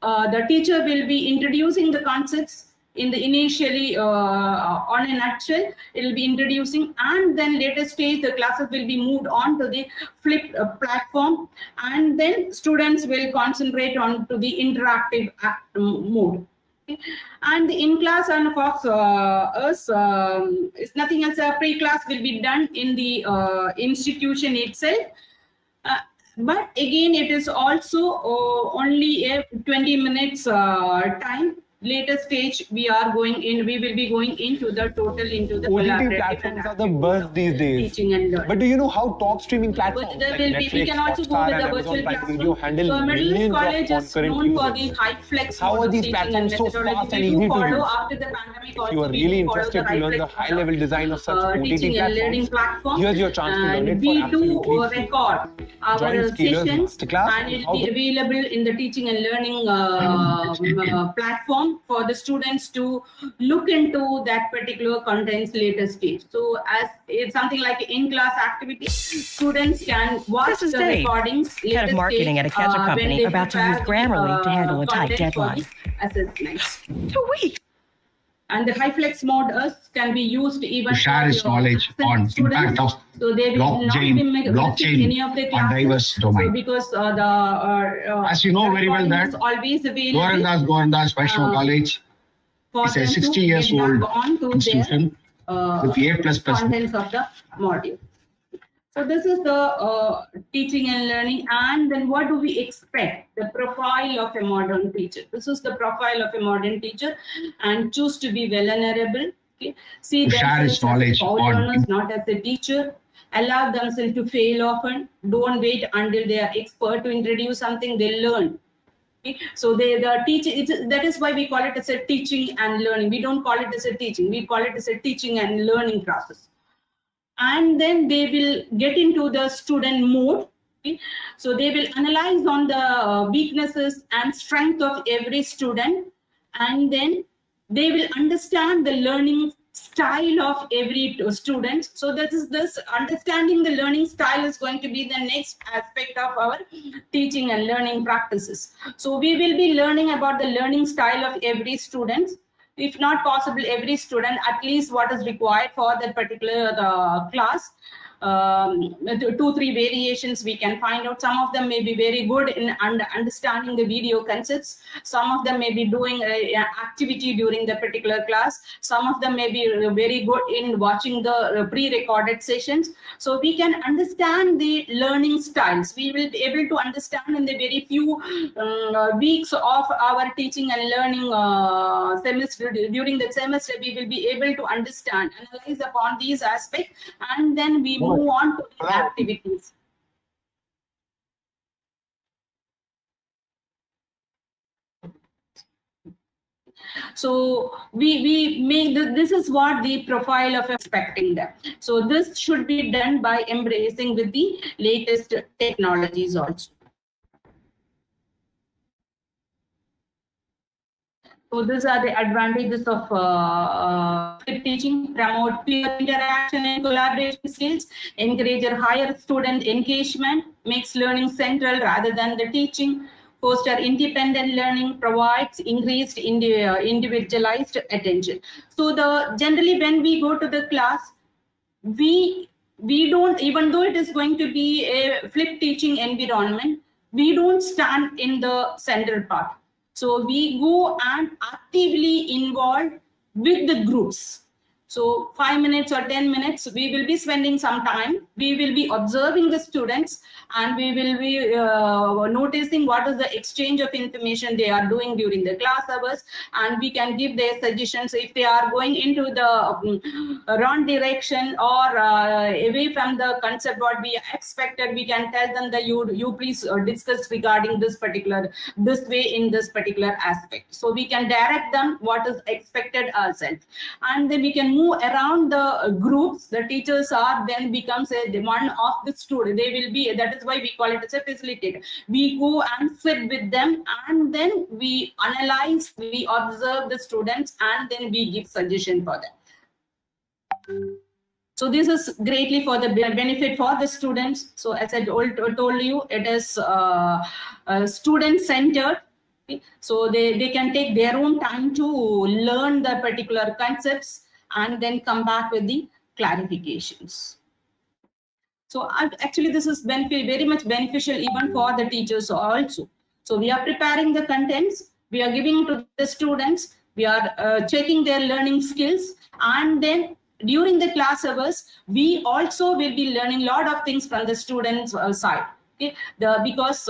the teacher will be introducing the concepts in the initially on a nutshell. It will be introducing, and then later stage the classes will be moved on to the flipped platform, and then students will concentrate on to the interactive mode. Okay. And in class and Fox is nothing else. A pre-class will be done in the institution itself. But again, it is also only a 20 minutes time. Later stage, we will be going into the total, into the OTT platforms are the buzz these days. Teaching and learning. But do you know how top streaming platforms But there like will be, Netflix, we can also go Hotstar, with and the Amazon virtual Prime Video classroom. handle So millions Middle of College is concurrent known for users? the high flex How mode are of these teaching and platforms so methodology. fast and We easy do to follow use? after the pandemic. If you are Also, we really do follow interested the to learn the high flex high-level design of such OTT teaching and learning platforms, platform. here's your chance to learn it for We absolutely do free. record our Join Scalar's sessions, masterclass and on it how will to be available in the teaching and learning platform for the students to look into that particular content's later stage. So as it's something like in-class activity, students can watch This is the Dave, recordings, head of marketing at a ketchup company, about to use Grammarly to handle a tight deadline. Assessments. 2 weeks. And the high flex mode can be used even To share for his your knowledge on students. impact of So they will not be blockchain any of the on classes. diverse domain. So because As you know very well recording that is always available Gorandas Vaishnav College for is a them to 60 years get back old onto institution their with A++. contents of the module. So this is the teaching and learning. And then what do we expect? The profile of a modern teacher. This is the profile of a modern teacher, and choose to be vulnerable. Okay. See To share his themselves knowledge as fault on learners, not as a teacher. Allow themselves to fail often. Don't wait until they are expert to introduce something. They learn. Okay. So the teaching, that is why we call it as a teaching and learning. We don't call it as a teaching. We call it as a teaching and learning process. And then they will get into the student mode. Okay? So they will analyze on the weaknesses and strength of every student, and then they will understand the learning style of every student. So this understanding the learning style is going to be the next aspect of our teaching and learning practices. So we will be learning about the learning style of every student. If not possible, every student, at least what is required for that particular class. 2-3 variations we can find out. Some of them may be very good in understanding the video concepts. Some of them may be doing an activity during the particular class. Some of them may be very good in watching the pre-recorded sessions. So we can understand the learning styles. We will be able to understand in the very few weeks of our teaching and learning semester. During the semester, we will be able to understand, analyze upon these aspects, and then we move on to the activities. So we make this is what the profile of expecting them. So this should be done by embracing with the latest technologies also. So these are the advantages of flip teaching: promote peer interaction and collaboration skills, encourage a higher student engagement, makes learning central rather than the teaching, foster independent learning, provides increased individualized attention. So generally when we go to the class, we don't, even though it is going to be a flip teaching environment, we don't stand in the central part. So we go and actively involve with the groups. So 5 minutes or 10 minutes, we will be spending some time. We will be observing the students and we will be noticing what is the exchange of information they are doing during the class hours, and we can give their suggestions if they are going into the wrong direction or away from the concept what we expected. We can tell them that you please discuss regarding this way in this particular aspect. So we can direct them what is expected ourselves, and then we can move around the groups. The teachers are then becomes one of the student. They will be, that is why we call it as a facilitator. We go and sit with them and then we analyze, we observe the students and then we give suggestion for them. So this is greatly for the benefit for the students. So as I told you, it is student centered. So they can take their own time to learn the particular concepts and then come back with the clarifications. So actually this is very much beneficial even for the teachers also. So we are preparing the contents, we are giving to the students, we are checking their learning skills, and then during the class hours, we also will be learning a lot of things from the students' side. Okay, because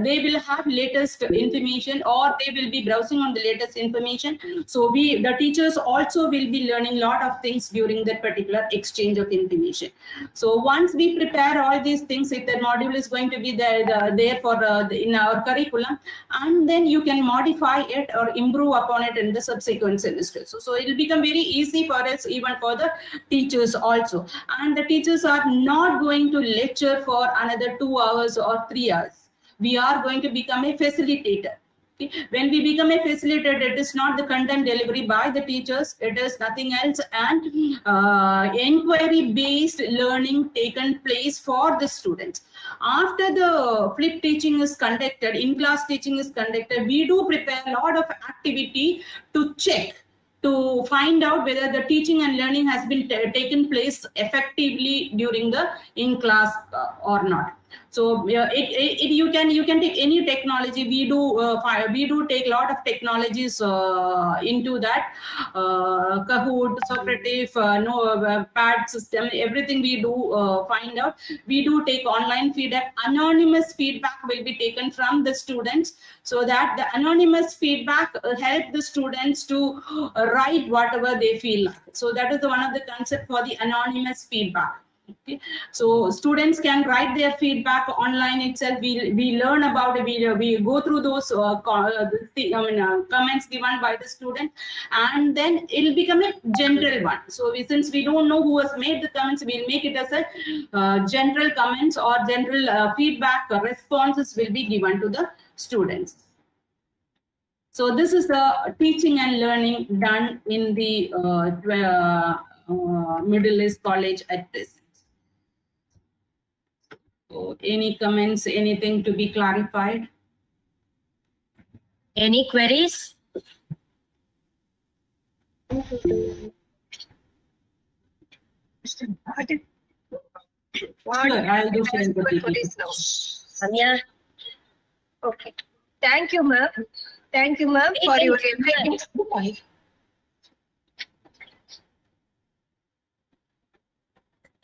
they will have latest information or they will be browsing on the latest information. So the teachers also will be learning a lot of things during that particular exchange of information. So once we prepare all these things, if the module is going to be there for in our curriculum, and then you can modify it or improve upon it in the subsequent semester. So it will become very easy for us, even for the teachers also. And the teachers are not going to lecture for another 2 hours or 3 hours. We are going to become a facilitator. Okay? When we become a facilitator, it is not the content delivery by the teachers, it is nothing else, and inquiry based learning taken place for the students. After the flip teaching is conducted, in-class teaching is conducted, we do prepare a lot of activity to check, to find out whether the teaching and learning has been taken place effectively during the in-class or not. So you can take any technology. We do take a lot of technologies into that. Kahoot, Socrative, pad system, everything we do find out. We do take online feedback. Anonymous feedback will be taken from the students, so that the anonymous feedback help the students to write whatever they feel like. So that is one of the concept for the anonymous feedback. Okay, so students can write their feedback online itself. We learn about it. We go through those comments given by the student, and then it will become a general one. So since we don't know who has made the comments, we'll make it as a general comments or general feedback responses will be given to the students. So this is the teaching and learning done in the Middle East College at present. So any comments, anything to be clarified? Any queries? Sure, I'll do share the PPT. Samya? Okay. Thank you, ma'am. Thank you, ma'am, for your everything.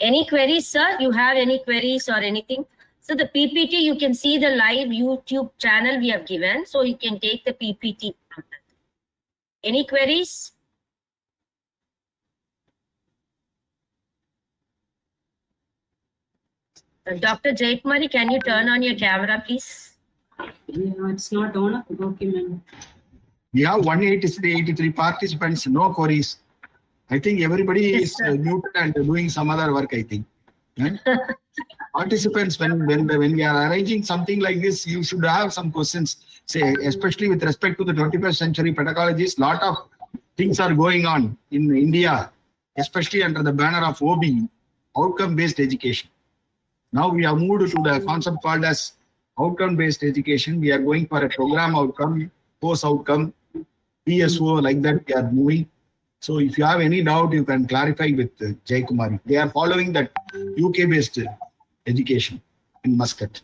Any queries, sir? You have any queries or anything? So the PPT, you can see the live YouTube channel we have given. So you can take the PPT. Any queries? Dr. Jayakumari, can you turn on your camera, please? Yeah, it's not on. Okay, ma'am. We have 183 participants, no queries. I think everybody is muted and doing some other work, I think. Right? Participants, when we are arranging something like this, you should have some questions, say, especially with respect to the 21st century pedagogies. Lot of things are going on in India, especially under the banner of OB, outcome-based education. Now we have moved to the concept called as outcome-based education. We are going for a program outcome, course outcome, PSO, like that we are moving. So if you have any doubt, you can clarify with Jayakumari. They are following that UK-based education in Muscat.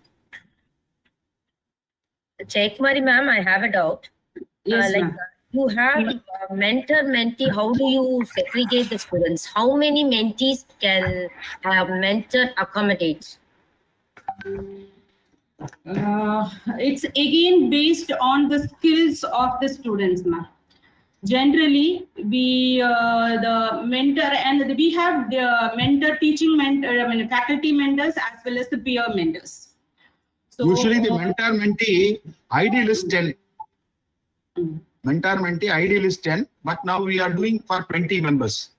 Jayakumari ma'am, I have a doubt. Yes, Like ma'am. You have a mentor, mentee. How do you segregate the students? How many mentees can a mentor accommodate? It's again based on the skills of the students, ma'am. Generally, the mentor, and we have the mentor, teaching mentor, faculty mentors as well as the peer mentors. So, usually the mentor-mentee ideal is 10. Mentor-mentee ideal is 10, but now we are doing for 20 members.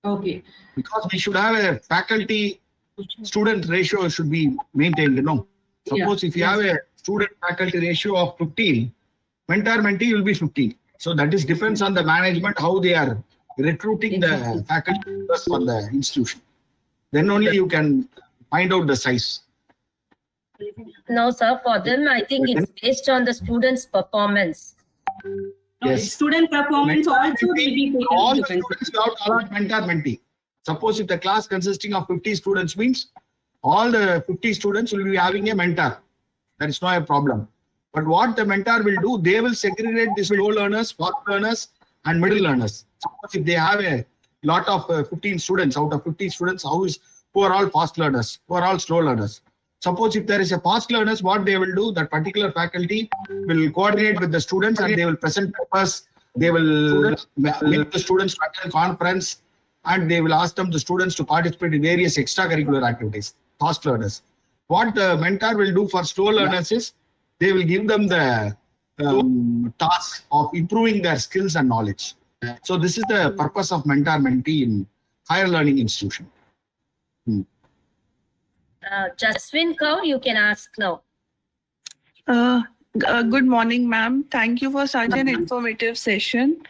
Okay. Because we should have a faculty-student ratio should be maintained, Suppose if you have a student-faculty ratio of 15, mentor-mentee will be 15. So that is depends on the management, how they are recruiting the faculty members for the institution. Then only you can find out the size. No, sir. For them, I think it's based on the students' performance. Yes. Student performance also will be taken all the into students you have to allot mentor-mentee. Suppose if the class consisting of 50 students means all the 50 students will be having a mentor. That is not a problem. But what the mentor will do, they will segregate the slow learners, fast learners, and middle learners. Suppose if they have a lot of 15 students, out of 50 students, who are all fast learners, who are all slow learners. Suppose if there is a fast learners, what they will do, that particular faculty will coordinate with the students and they will present papers, they will make the students attend conference, and they will ask the students to participate in various extracurricular activities, fast learners. What the mentor will do for slow learners is, they will give them the task of improving their skills and knowledge. So this is the purpose of mentor-mentee in higher learning institution. Jaswin Kaur, you can ask now. Good morning, ma'am. Thank you for such an informative session.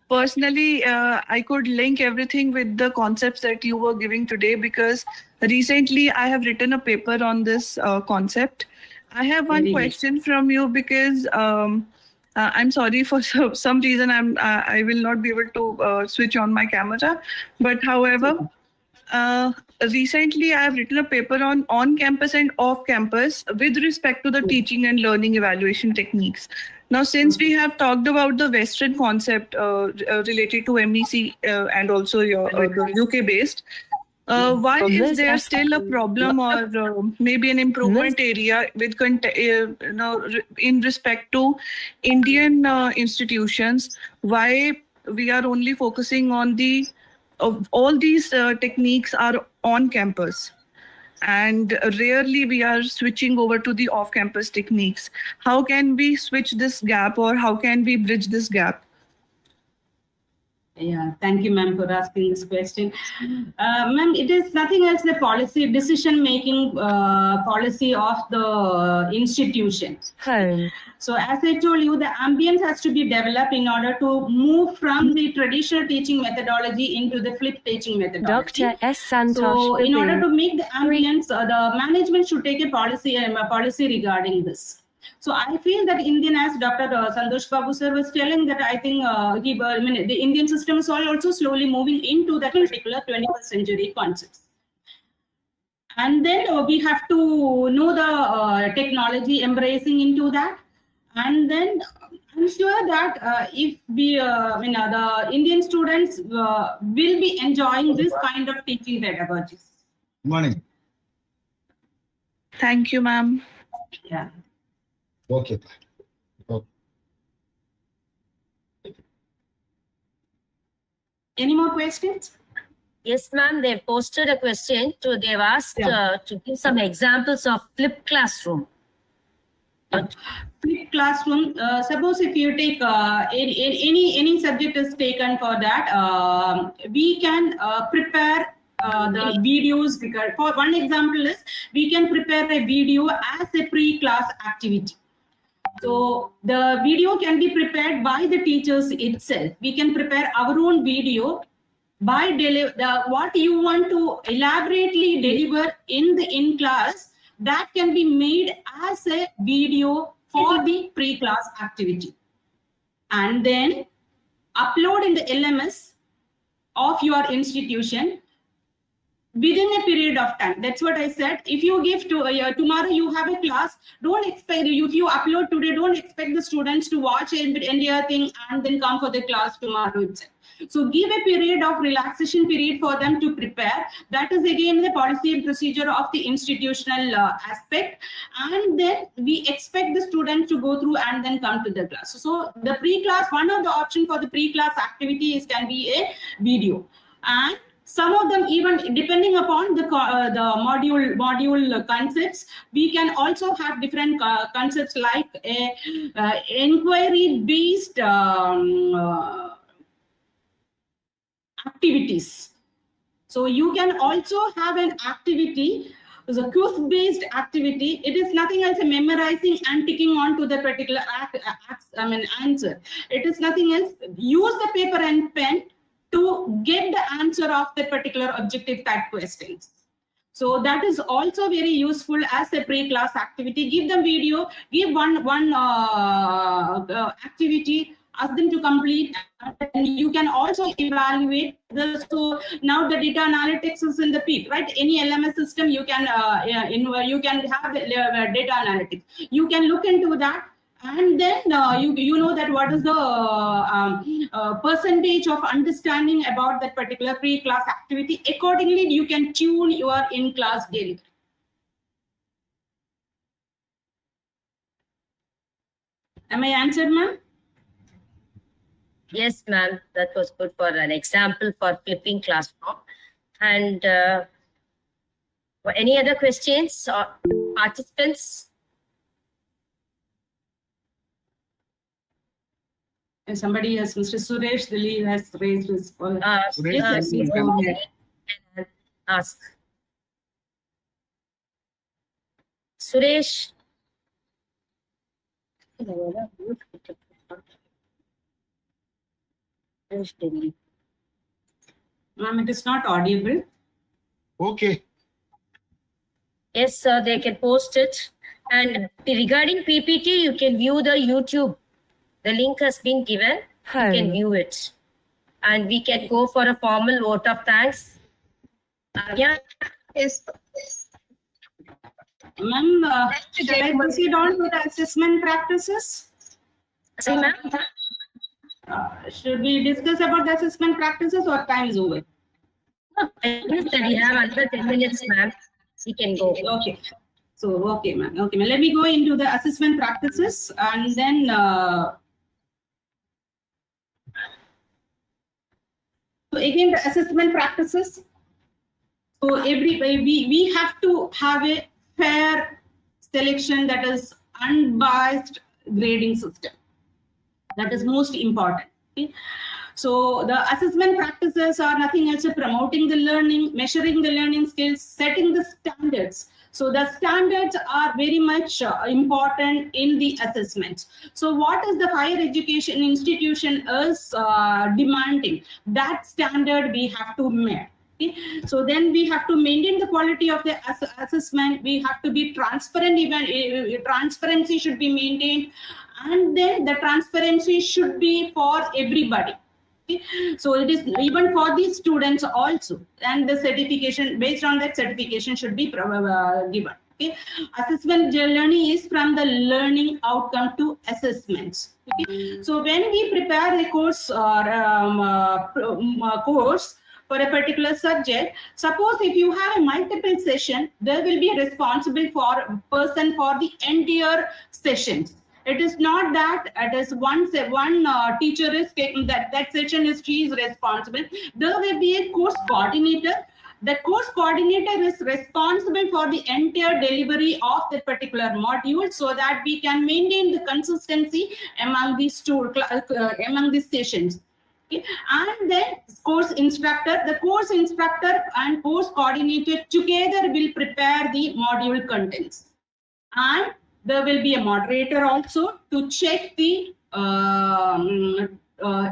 Personally, I could link everything with the concepts that you were giving today, because recently I have written a paper on this concept. I have one question from you, because I'm sorry, for some reason I will not be able to switch on my camera. But however, recently I have written a paper on campus and off campus with respect to the teaching and learning evaluation techniques. Now, since we have talked about the Western concept related to MEC and also the UK based, why is there still a problem or maybe an improvement area with in respect to Indian institutions? Why we are only focusing on all these techniques are on campus, and rarely we are switching over to the off-campus techniques? How can we switch this gap, or how can we bridge this gap? Yeah, thank you, ma'am, for asking this question. Ma'am, it is nothing else the policy, decision-making policy of the institution. Home. So as I told you, the ambience has to be developed in order to move from the traditional teaching methodology into the flipped teaching methodology. Dr. S. Santosh. So in order Babu. to make the ambience, the management should take a policy regarding this. So I feel that Indian, as Dr. Santosh Babu sir was telling, that I think the Indian system is also slowly moving into that particular 21st century concepts. And then we have to know the technology embracing into that. And then I'm sure that if we, the Indian students will be enjoying this kind of teaching pedagogies. Good morning. Thank you, ma'am. Yeah. Okay. Any more questions? Yes, ma'am. They posted a question. They've asked to give some examples of flipped classroom. Flipped classroom. Suppose if you take any subject is taken for that, we can prepare the videos. Because for one example is, we can prepare a video as a pre-class activity. So the video can be prepared by the teachers itself. We can prepare our own video by what you want to elaborately deliver in class, that can be made as a video for the pre-class activity, and then upload in the LMS of your institution. within a period of time. That's what I said. If you give to tomorrow you have a class, don't expect, if you upload today, don't expect the students to watch an entire thing and then come for the class tomorrow itself. So give a period of relaxation period for them to prepare. That is again the policy and procedure of the institutional aspect. And then we expect the students to go through and then come to the class. So the pre-class, one of the option for the pre-class activities can be a video. And some of them, even depending upon the module concepts, we can also have different concepts like a inquiry-based activities. So you can also have an activity, a quiz-based activity. It is nothing else than memorizing and ticking on to the particular answer. It is nothing else. Use the paper and pen to get the answer of the particular objective type questions. So that is also very useful as a pre-class activity. Give them video, give one activity, ask them to complete, and you can also evaluate the. So now the data analytics is in the peak, right? Any LMS system you can you can have the data analytics. You can look into that. And then you know that what is the percentage of understanding about that particular pre-class activity. Accordingly, you can tune your in-class delivery. Am I answered, ma'am? Yes, ma'am. That was good for an example for flipping classroom. And any other questions or participants? And somebody has, Mr. Suresh Dilli has raised his phone. Please go ahead and ask. Suresh. Ma'am, it is not audible. Okay. Yes, sir, they can post it. And regarding PPT, you can view the YouTube. The link has been given. You can view it. And we can go for a formal vote of thanks. Yeah. Yes. Ma'am, shall I proceed on with the assessment practices? See, ma'am? Should we discuss about the assessment practices or time is over? We have another 10 minutes, ma'am. We can go. Okay. So, okay, ma'am. Okay, ma'am. Let me go into the assessment practices and then so again, the assessment practices. So we have to have a fair selection, that is unbiased grading system. That is most important. Okay? So the assessment practices are nothing else than promoting the learning, measuring the learning skills, setting the standards. So the standards are very much important in the assessments. So what is the higher education institution is demanding? That standard we have to meet. Okay? So then we have to maintain the quality of the assessment. We have to be transparent. Even transparency should be maintained, and then the transparency should be for everybody. Okay? So it is even for the students also, and the certification, based on that certification should be given. Okay? Assessment learning is from the learning outcome to assessments. Okay? So when we prepare a course or course for a particular subject, suppose if you have a multiple session, there will be a responsible for person for the entire sessions. It is not that it is one teacher is taking that session is she is responsible. There will be a course coordinator. The course coordinator is responsible for the entire delivery of that particular module, so that we can maintain the consistency among these among these sessions. Okay. And then course instructor, the course instructor and course coordinator together will prepare the module contents. And there will be a moderator also to check the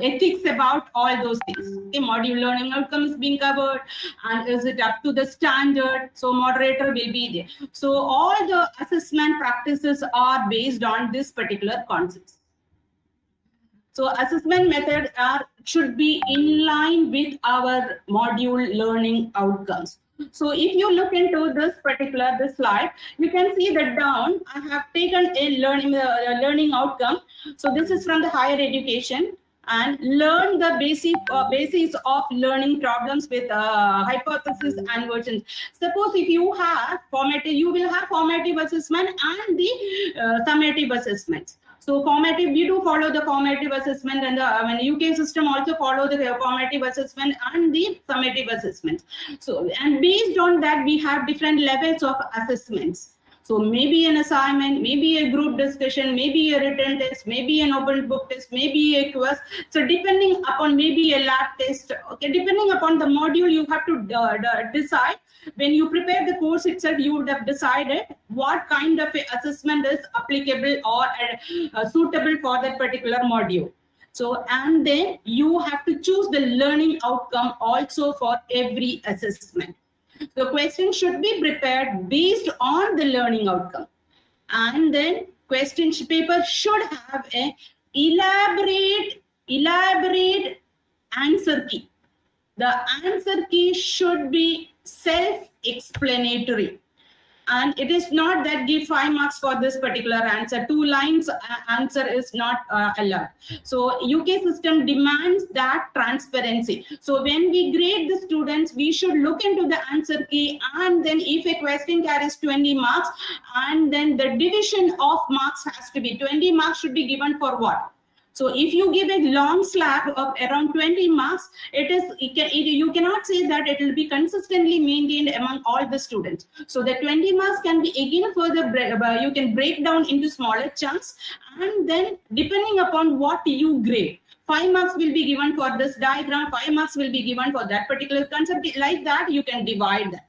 ethics about all those things. Okay, module learning outcomes being covered, and is it up to the standard? So moderator will be there. So all the assessment practices are based on this particular concepts. So assessment methods should be in line with our module learning outcomes. So if you look into this slide, you can see that down, I have taken a learning outcome. So this is from the higher education, and learn the basis of learning problems with hypothesis and versions. Suppose if you have formative, you will have formative assessment and the summative assessments. So formative, we do follow the formative assessment, and the UK system also follow the formative assessment and the summative assessment. So, and based on that, we have different levels of assessments. So maybe an assignment, maybe a group discussion, maybe a written test, maybe an open book test, maybe a quiz. So depending upon, maybe a lab test, okay, depending upon the module, you have to decide. When you prepare the course itself, you would have decided what kind of assessment is applicable or suitable for that particular module. So, and then you have to choose the learning outcome also for every assessment. The question should be prepared based on the learning outcome. And then question paper should have a elaborate answer key. The answer key should be self-explanatory. And it is not that give 5 marks for this particular answer. 2 lines answer is not allowed. So UK system demands that transparency. So when we grade the students, we should look into the answer key, and then if a question carries 20 marks, and then the division of marks has to be 20 marks should be given for what? So if you give a long slab of around 20 marks, you cannot say that it will be consistently maintained among all the students. So the 20 marks can be again further, you can break down into smaller chunks, and then depending upon what you grade, 5 marks will be given for this diagram, 5 marks will be given for that particular concept. Like that, you can divide that.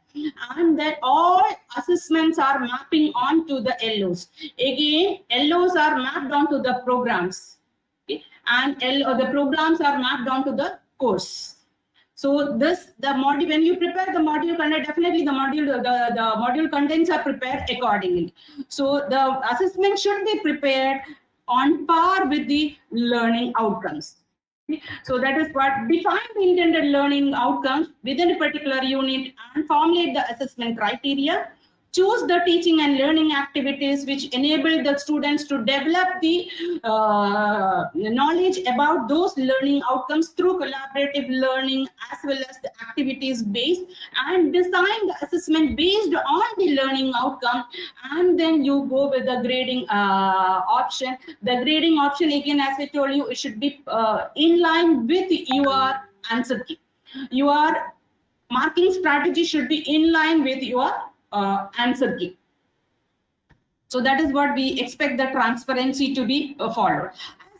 And that all assessments are mapping onto the LOs. Again, LOs are mapped onto the programs. And the programs are mapped onto the course. So the module, when you prepare the module content, definitely the module contents are prepared accordingly. So the assessment should be prepared on par with the learning outcomes. So that is what define the intended learning outcomes within a particular unit and formulate the assessment criteria. Choose the teaching and learning activities which enable the students to develop the knowledge about those learning outcomes through collaborative learning as well as the activities based, and design the assessment based on the learning outcome. And then you go with the grading option. The grading option, again, as I told you, it should be in line with your answer key. Your marking strategy should be in line with your answer key. So that is what we expect the transparency to be followed.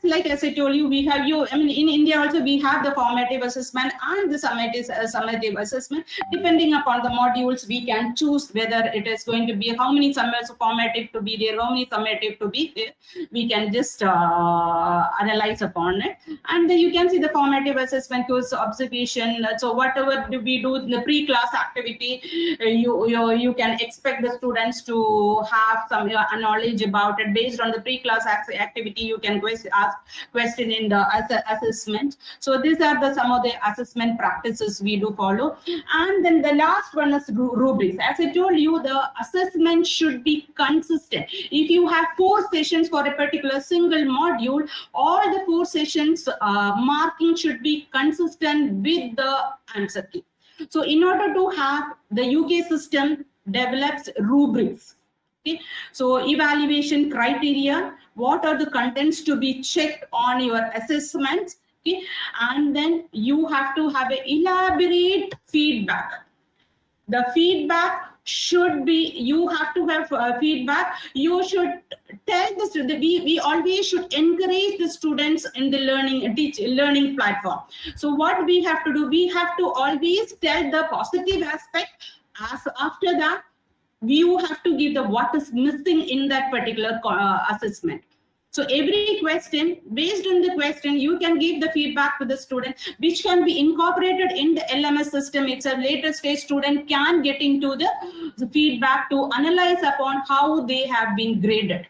Like as I told you, we have in India also we have the formative assessment and the summative assessment. Depending upon the modules, we can choose whether it is going to be how many formative to be there, how many summative to be there. We can just analyze upon it. And then you can see the formative assessment course observation. So whatever we do in the pre-class activity, you can expect the students to have some knowledge about it. Based on the pre-class activity, you can ask question in the assessment. So these are some of the assessment practices we do follow. And then the last one is rubrics. As I told you, the assessment should be consistent. If you have 4 sessions for a particular single module, all the 4 sessions marking should be consistent with the answer key. So in order to have the UK system develops rubrics. Okay. So evaluation criteria, what are the contents to be checked on your assessments, okay? And then you have to have an elaborate feedback. The feedback should be, you have to have feedback. You should tell the student, we always should encourage the students in the learning platform. So what we have to do, we have to always tell the positive aspect. As after that, you have to give the what is missing in that particular assessment. So every question, based on the question, you can give the feedback to the student, which can be incorporated in the LMS system. It's a later stage student can get into the feedback to analyze upon how they have been graded.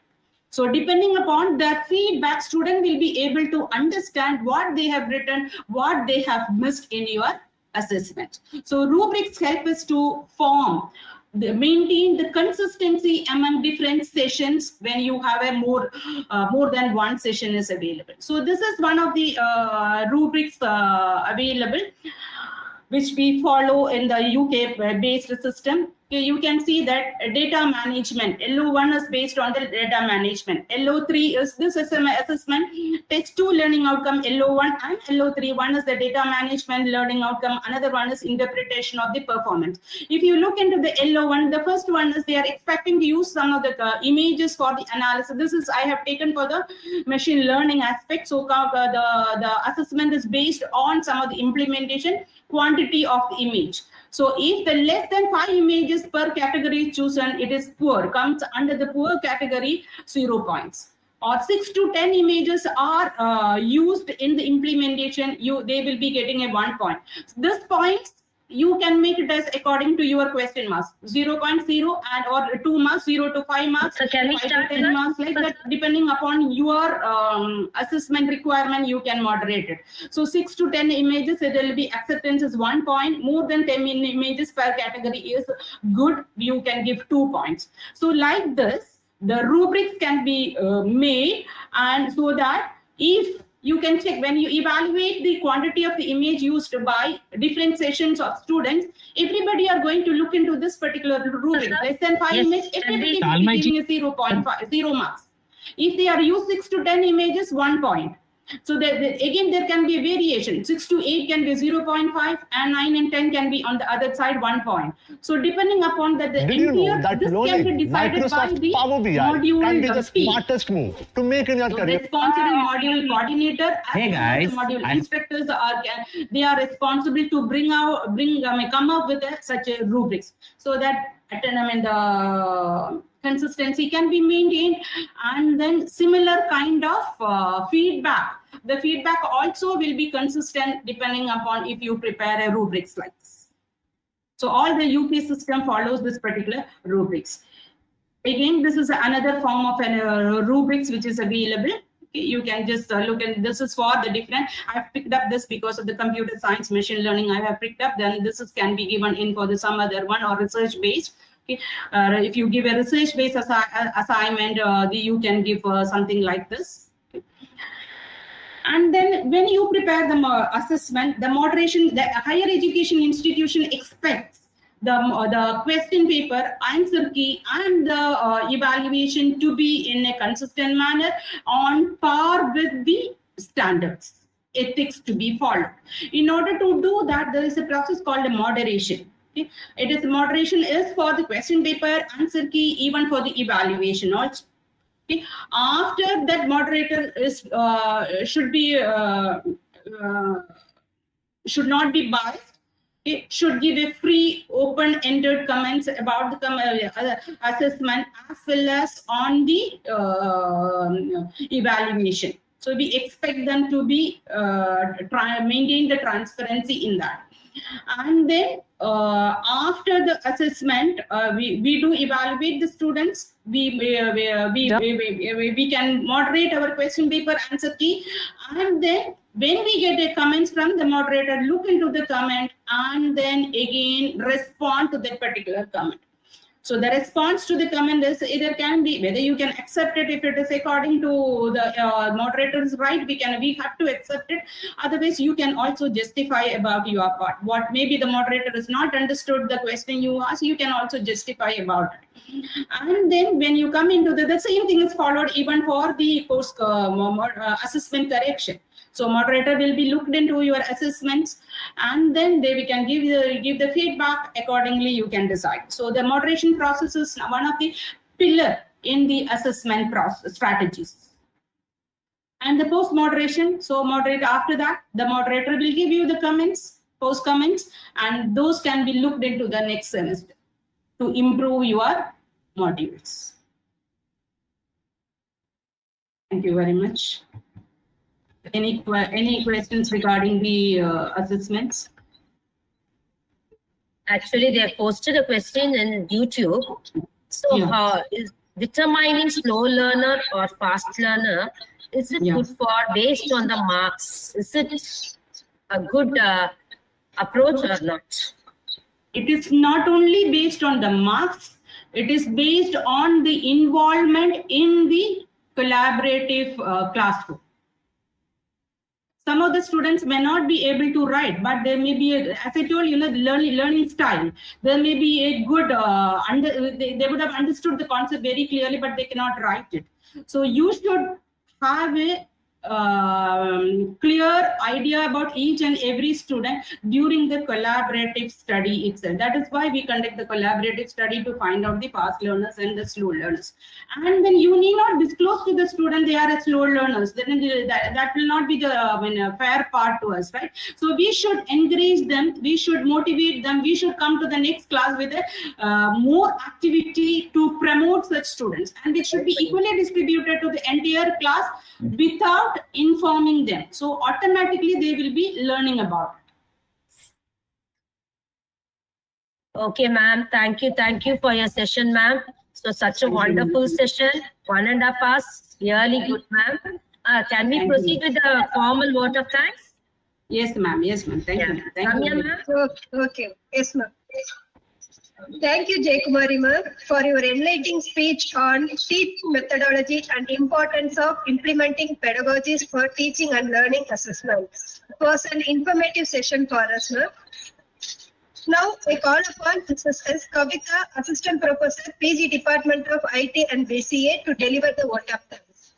So depending upon that feedback, student will be able to understand what they have written, what they have missed in your assessment. So rubrics help us to maintain the consistency among different sessions when you have a more than one session is available. So this is one of the rubrics available, which we follow in the UK based system. Okay, you can see that data management, LO1 is based on the data management. LO3 is this assessment, test 2 learning outcome, LO1 and LO3. One is the data management learning outcome, another one is interpretation of the performance. If you look into the LO1, the first one is they are expecting to use some of the images for the analysis. This is I have taken for the machine learning aspect. So the assessment is based on some of the implementation quantity of the image. So if the less than 5 images per category is chosen, it is poor, comes under the poor category, 0 points. Or 6 to 10 images are used in the implementation, they will be getting a 1 point. This points you can make it as according to your question marks, 0.0 and or 2 marks, 0 to 5 marks, So can we 5 start to 10 marks, like that, depending upon your assessment requirement, you can moderate it. So 6 to 10 images, it will be acceptance is 1 point. More than 10 images per category is good, you can give 2 points. So like this, the rubrics can be made, and so that if you can check when you evaluate the quantity of the image used by different sessions of students, everybody are going to look into this particular rubric. Less than 5 images, everybody will be giving a 0 marks. If they are used 6 to 10 images, 1 point. So again, there can be a variation. 6 to 8 can be 0.5, and 9 and 10 can be on the other side 1 point. So depending upon that, the Did you know that this can be decided Microsoft by the Power BI module can be the team. smartest move to make in your career? Responsible module coordinator, Hey guys, the module inspectors they are responsible to come up with such a rubrics, so that the consistency can be maintained, and then similar kind of feedback. The feedback also will be consistent depending upon if you prepare a rubrics like this. So all the UK system follows this particular rubrics. Again, this is another form of rubrics which is available. Okay, you can just look, and this is for the different. I've picked up this because of the computer science, machine learning. I have picked up. Then this can be given in for the some other one or research based. Okay, if you give a research based assignment, you can give something like this. Okay. And then when you prepare the assessment, the moderation, the higher education institution expects the question paper, answer key, and the evaluation to be in a consistent manner on par with the standards, ethics to be followed. In order to do that, there is a process called a moderation. Okay? Moderation is for the question paper, answer key, even for the evaluation also. Okay? After that, moderator is should not be biased. It should give a free, open-ended comments about the assessment as well as on the evaluation. So we expect them to be maintain the transparency in that. And then after the assessment, we do evaluate the students. We can moderate our question paper, answer key, and then when we get a comments from the moderator, look into the comment and then again respond to that particular comment. So the response to the comment is either can be whether you can accept it if it is according to the moderator's right, we have to accept it. Otherwise, you can also justify about your part. What maybe the moderator has not understood the question you asked, you can also justify about it. And then when you come into the same thing is followed even for the post assessment correction. So moderator will be looked into your assessments, and then we can give the feedback accordingly. You can decide. So the moderation process is one of the pillar in the assessment process strategies. And the post moderation. So moderate after that, the moderator will give you the comments, post comments, and those can be looked into the next semester to improve your modules. Thank you very much. Any questions regarding the assessments? Actually, they have posted a question in YouTube. So, is determining slow learner or fast learner, is it good for based on the marks? Is it a good approach or not? It is not only based on the marks, it is based on the involvement in the collaborative classroom. Some of the students may not be able to write, but there may be, as I told you, the learning style. There may be a good, they would have understood the concept very clearly, but they cannot write it. So you should have a clear idea about each and every student during the collaborative study itself. That is why we conduct the collaborative study, to find out the fast learners and the slow learners. And then you need not disclose to the student they are slow learners. Then that will not be the fair part to us, right? So we should encourage them, we should motivate them, we should come to the next class with a more activity to promote such students, and it should be equally distributed to the entire class without informing them. So automatically they will be learning about it. Okay, ma'am. Thank you for your session, ma'am. So such a wonderful session. 1.5 hours. Really good, ma'am. Can we proceed with the formal vote of thanks? Yes, ma'am. Yes, ma'am. Thank you. Thank you, ma'am. Okay. Yes, ma'am. Thank you, Jayakumari ma'am, for your enlightening speech on teaching methodology and importance of implementing pedagogies for teaching and learning assessment. It was an informative session for us, ma'am. Now, I call upon Mrs. S. Kavita, Assistant Professor, PG Department of IT and BCA, to deliver the vote of thanks.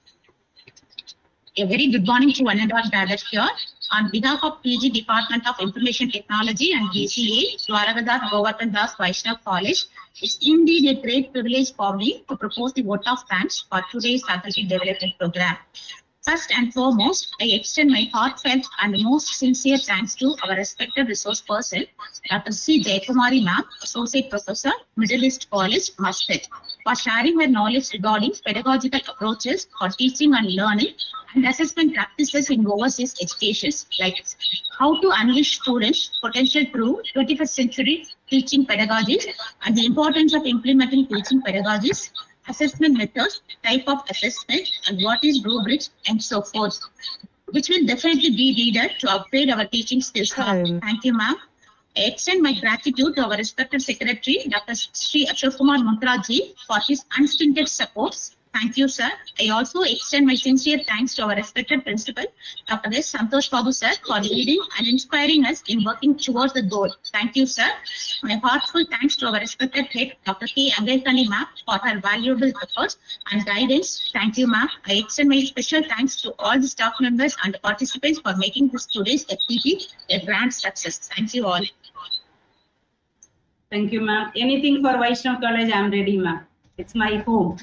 A very good morning to one and all gathered here. On behalf of PG Department of Information Technology and BCA, Dwarakadas Govardhan Das Vaishnav College, it's indeed a great privilege for me to propose the vote of thanks for today's faculty development program. First and foremost, I extend my heartfelt and most sincere thanks to our respected resource person, Dr. C. Jayakumari ma'am, Associate Professor, Middle East College, Muscat, for sharing her knowledge regarding pedagogical approaches for teaching and learning and assessment practices in overseas education, like how to unleash students' potential through 21st century teaching pedagogies and the importance of implementing teaching pedagogies, assessment methods, type of assessment, and what is rubrics, and so forth, which will definitely be needed to upgrade our teaching skills. Thank you, ma'am. I extend my gratitude to our respected Secretary, Dr. Sri Ashok-Kumar Mantraji, for his unstinted support. Thank you, sir. I also extend my sincere thanks to our respected Principal, Dr. S. Santosh Babu, sir, for leading and inspiring us in working towards the goal. Thank you, sir. My heartfelt thanks to our respected Head, Dr. K. Angekani, ma'am, for her valuable efforts and guidance. Thank you, ma'am. I extend my special thanks to all the staff members and participants for making this today's FPT a grand success. Thank you all. Thank you, ma'am. Anything for Vaishnav College, I'm ready, ma'am. It's my home.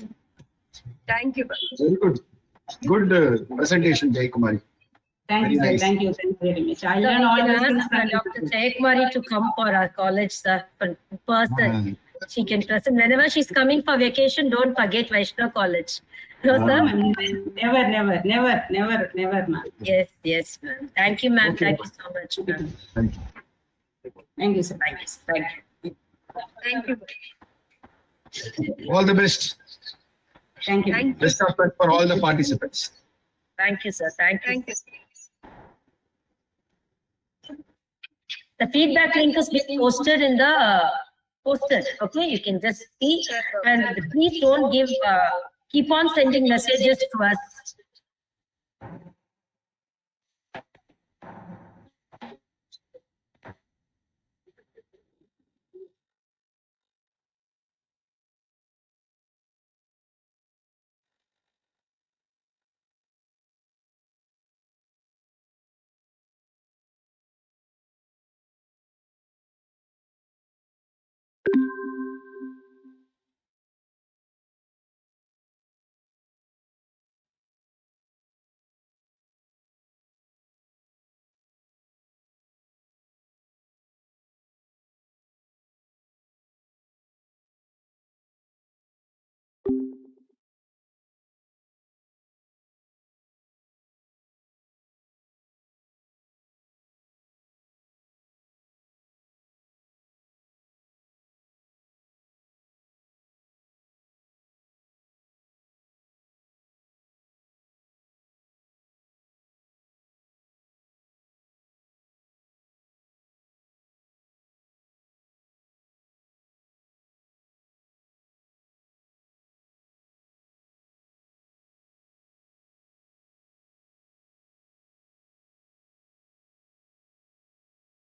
Thank you. Very good. Good presentation, Jayakumari. Thank you, sir. Nice. Thank you. Thank you very much. I So learned we all can these things ask from Dr. you. Jayakumari to come for our college, sir, in person. She can present. Whenever she's coming for vacation, don't forget Vaishnav College. No, sir? Never, ma'am. Yes, ma'am. Thank you, ma'am. Okay. Thank you so much, ma'am. Thank you. Thank you, sir. Thank you. Thank you. All the best. Thank you. Best of luck for all the participants. Thank you, sir. Thank you. Thank you. The feedback link is being posted in the poster. Okay, you can just see. And please don't keep on sending messages to us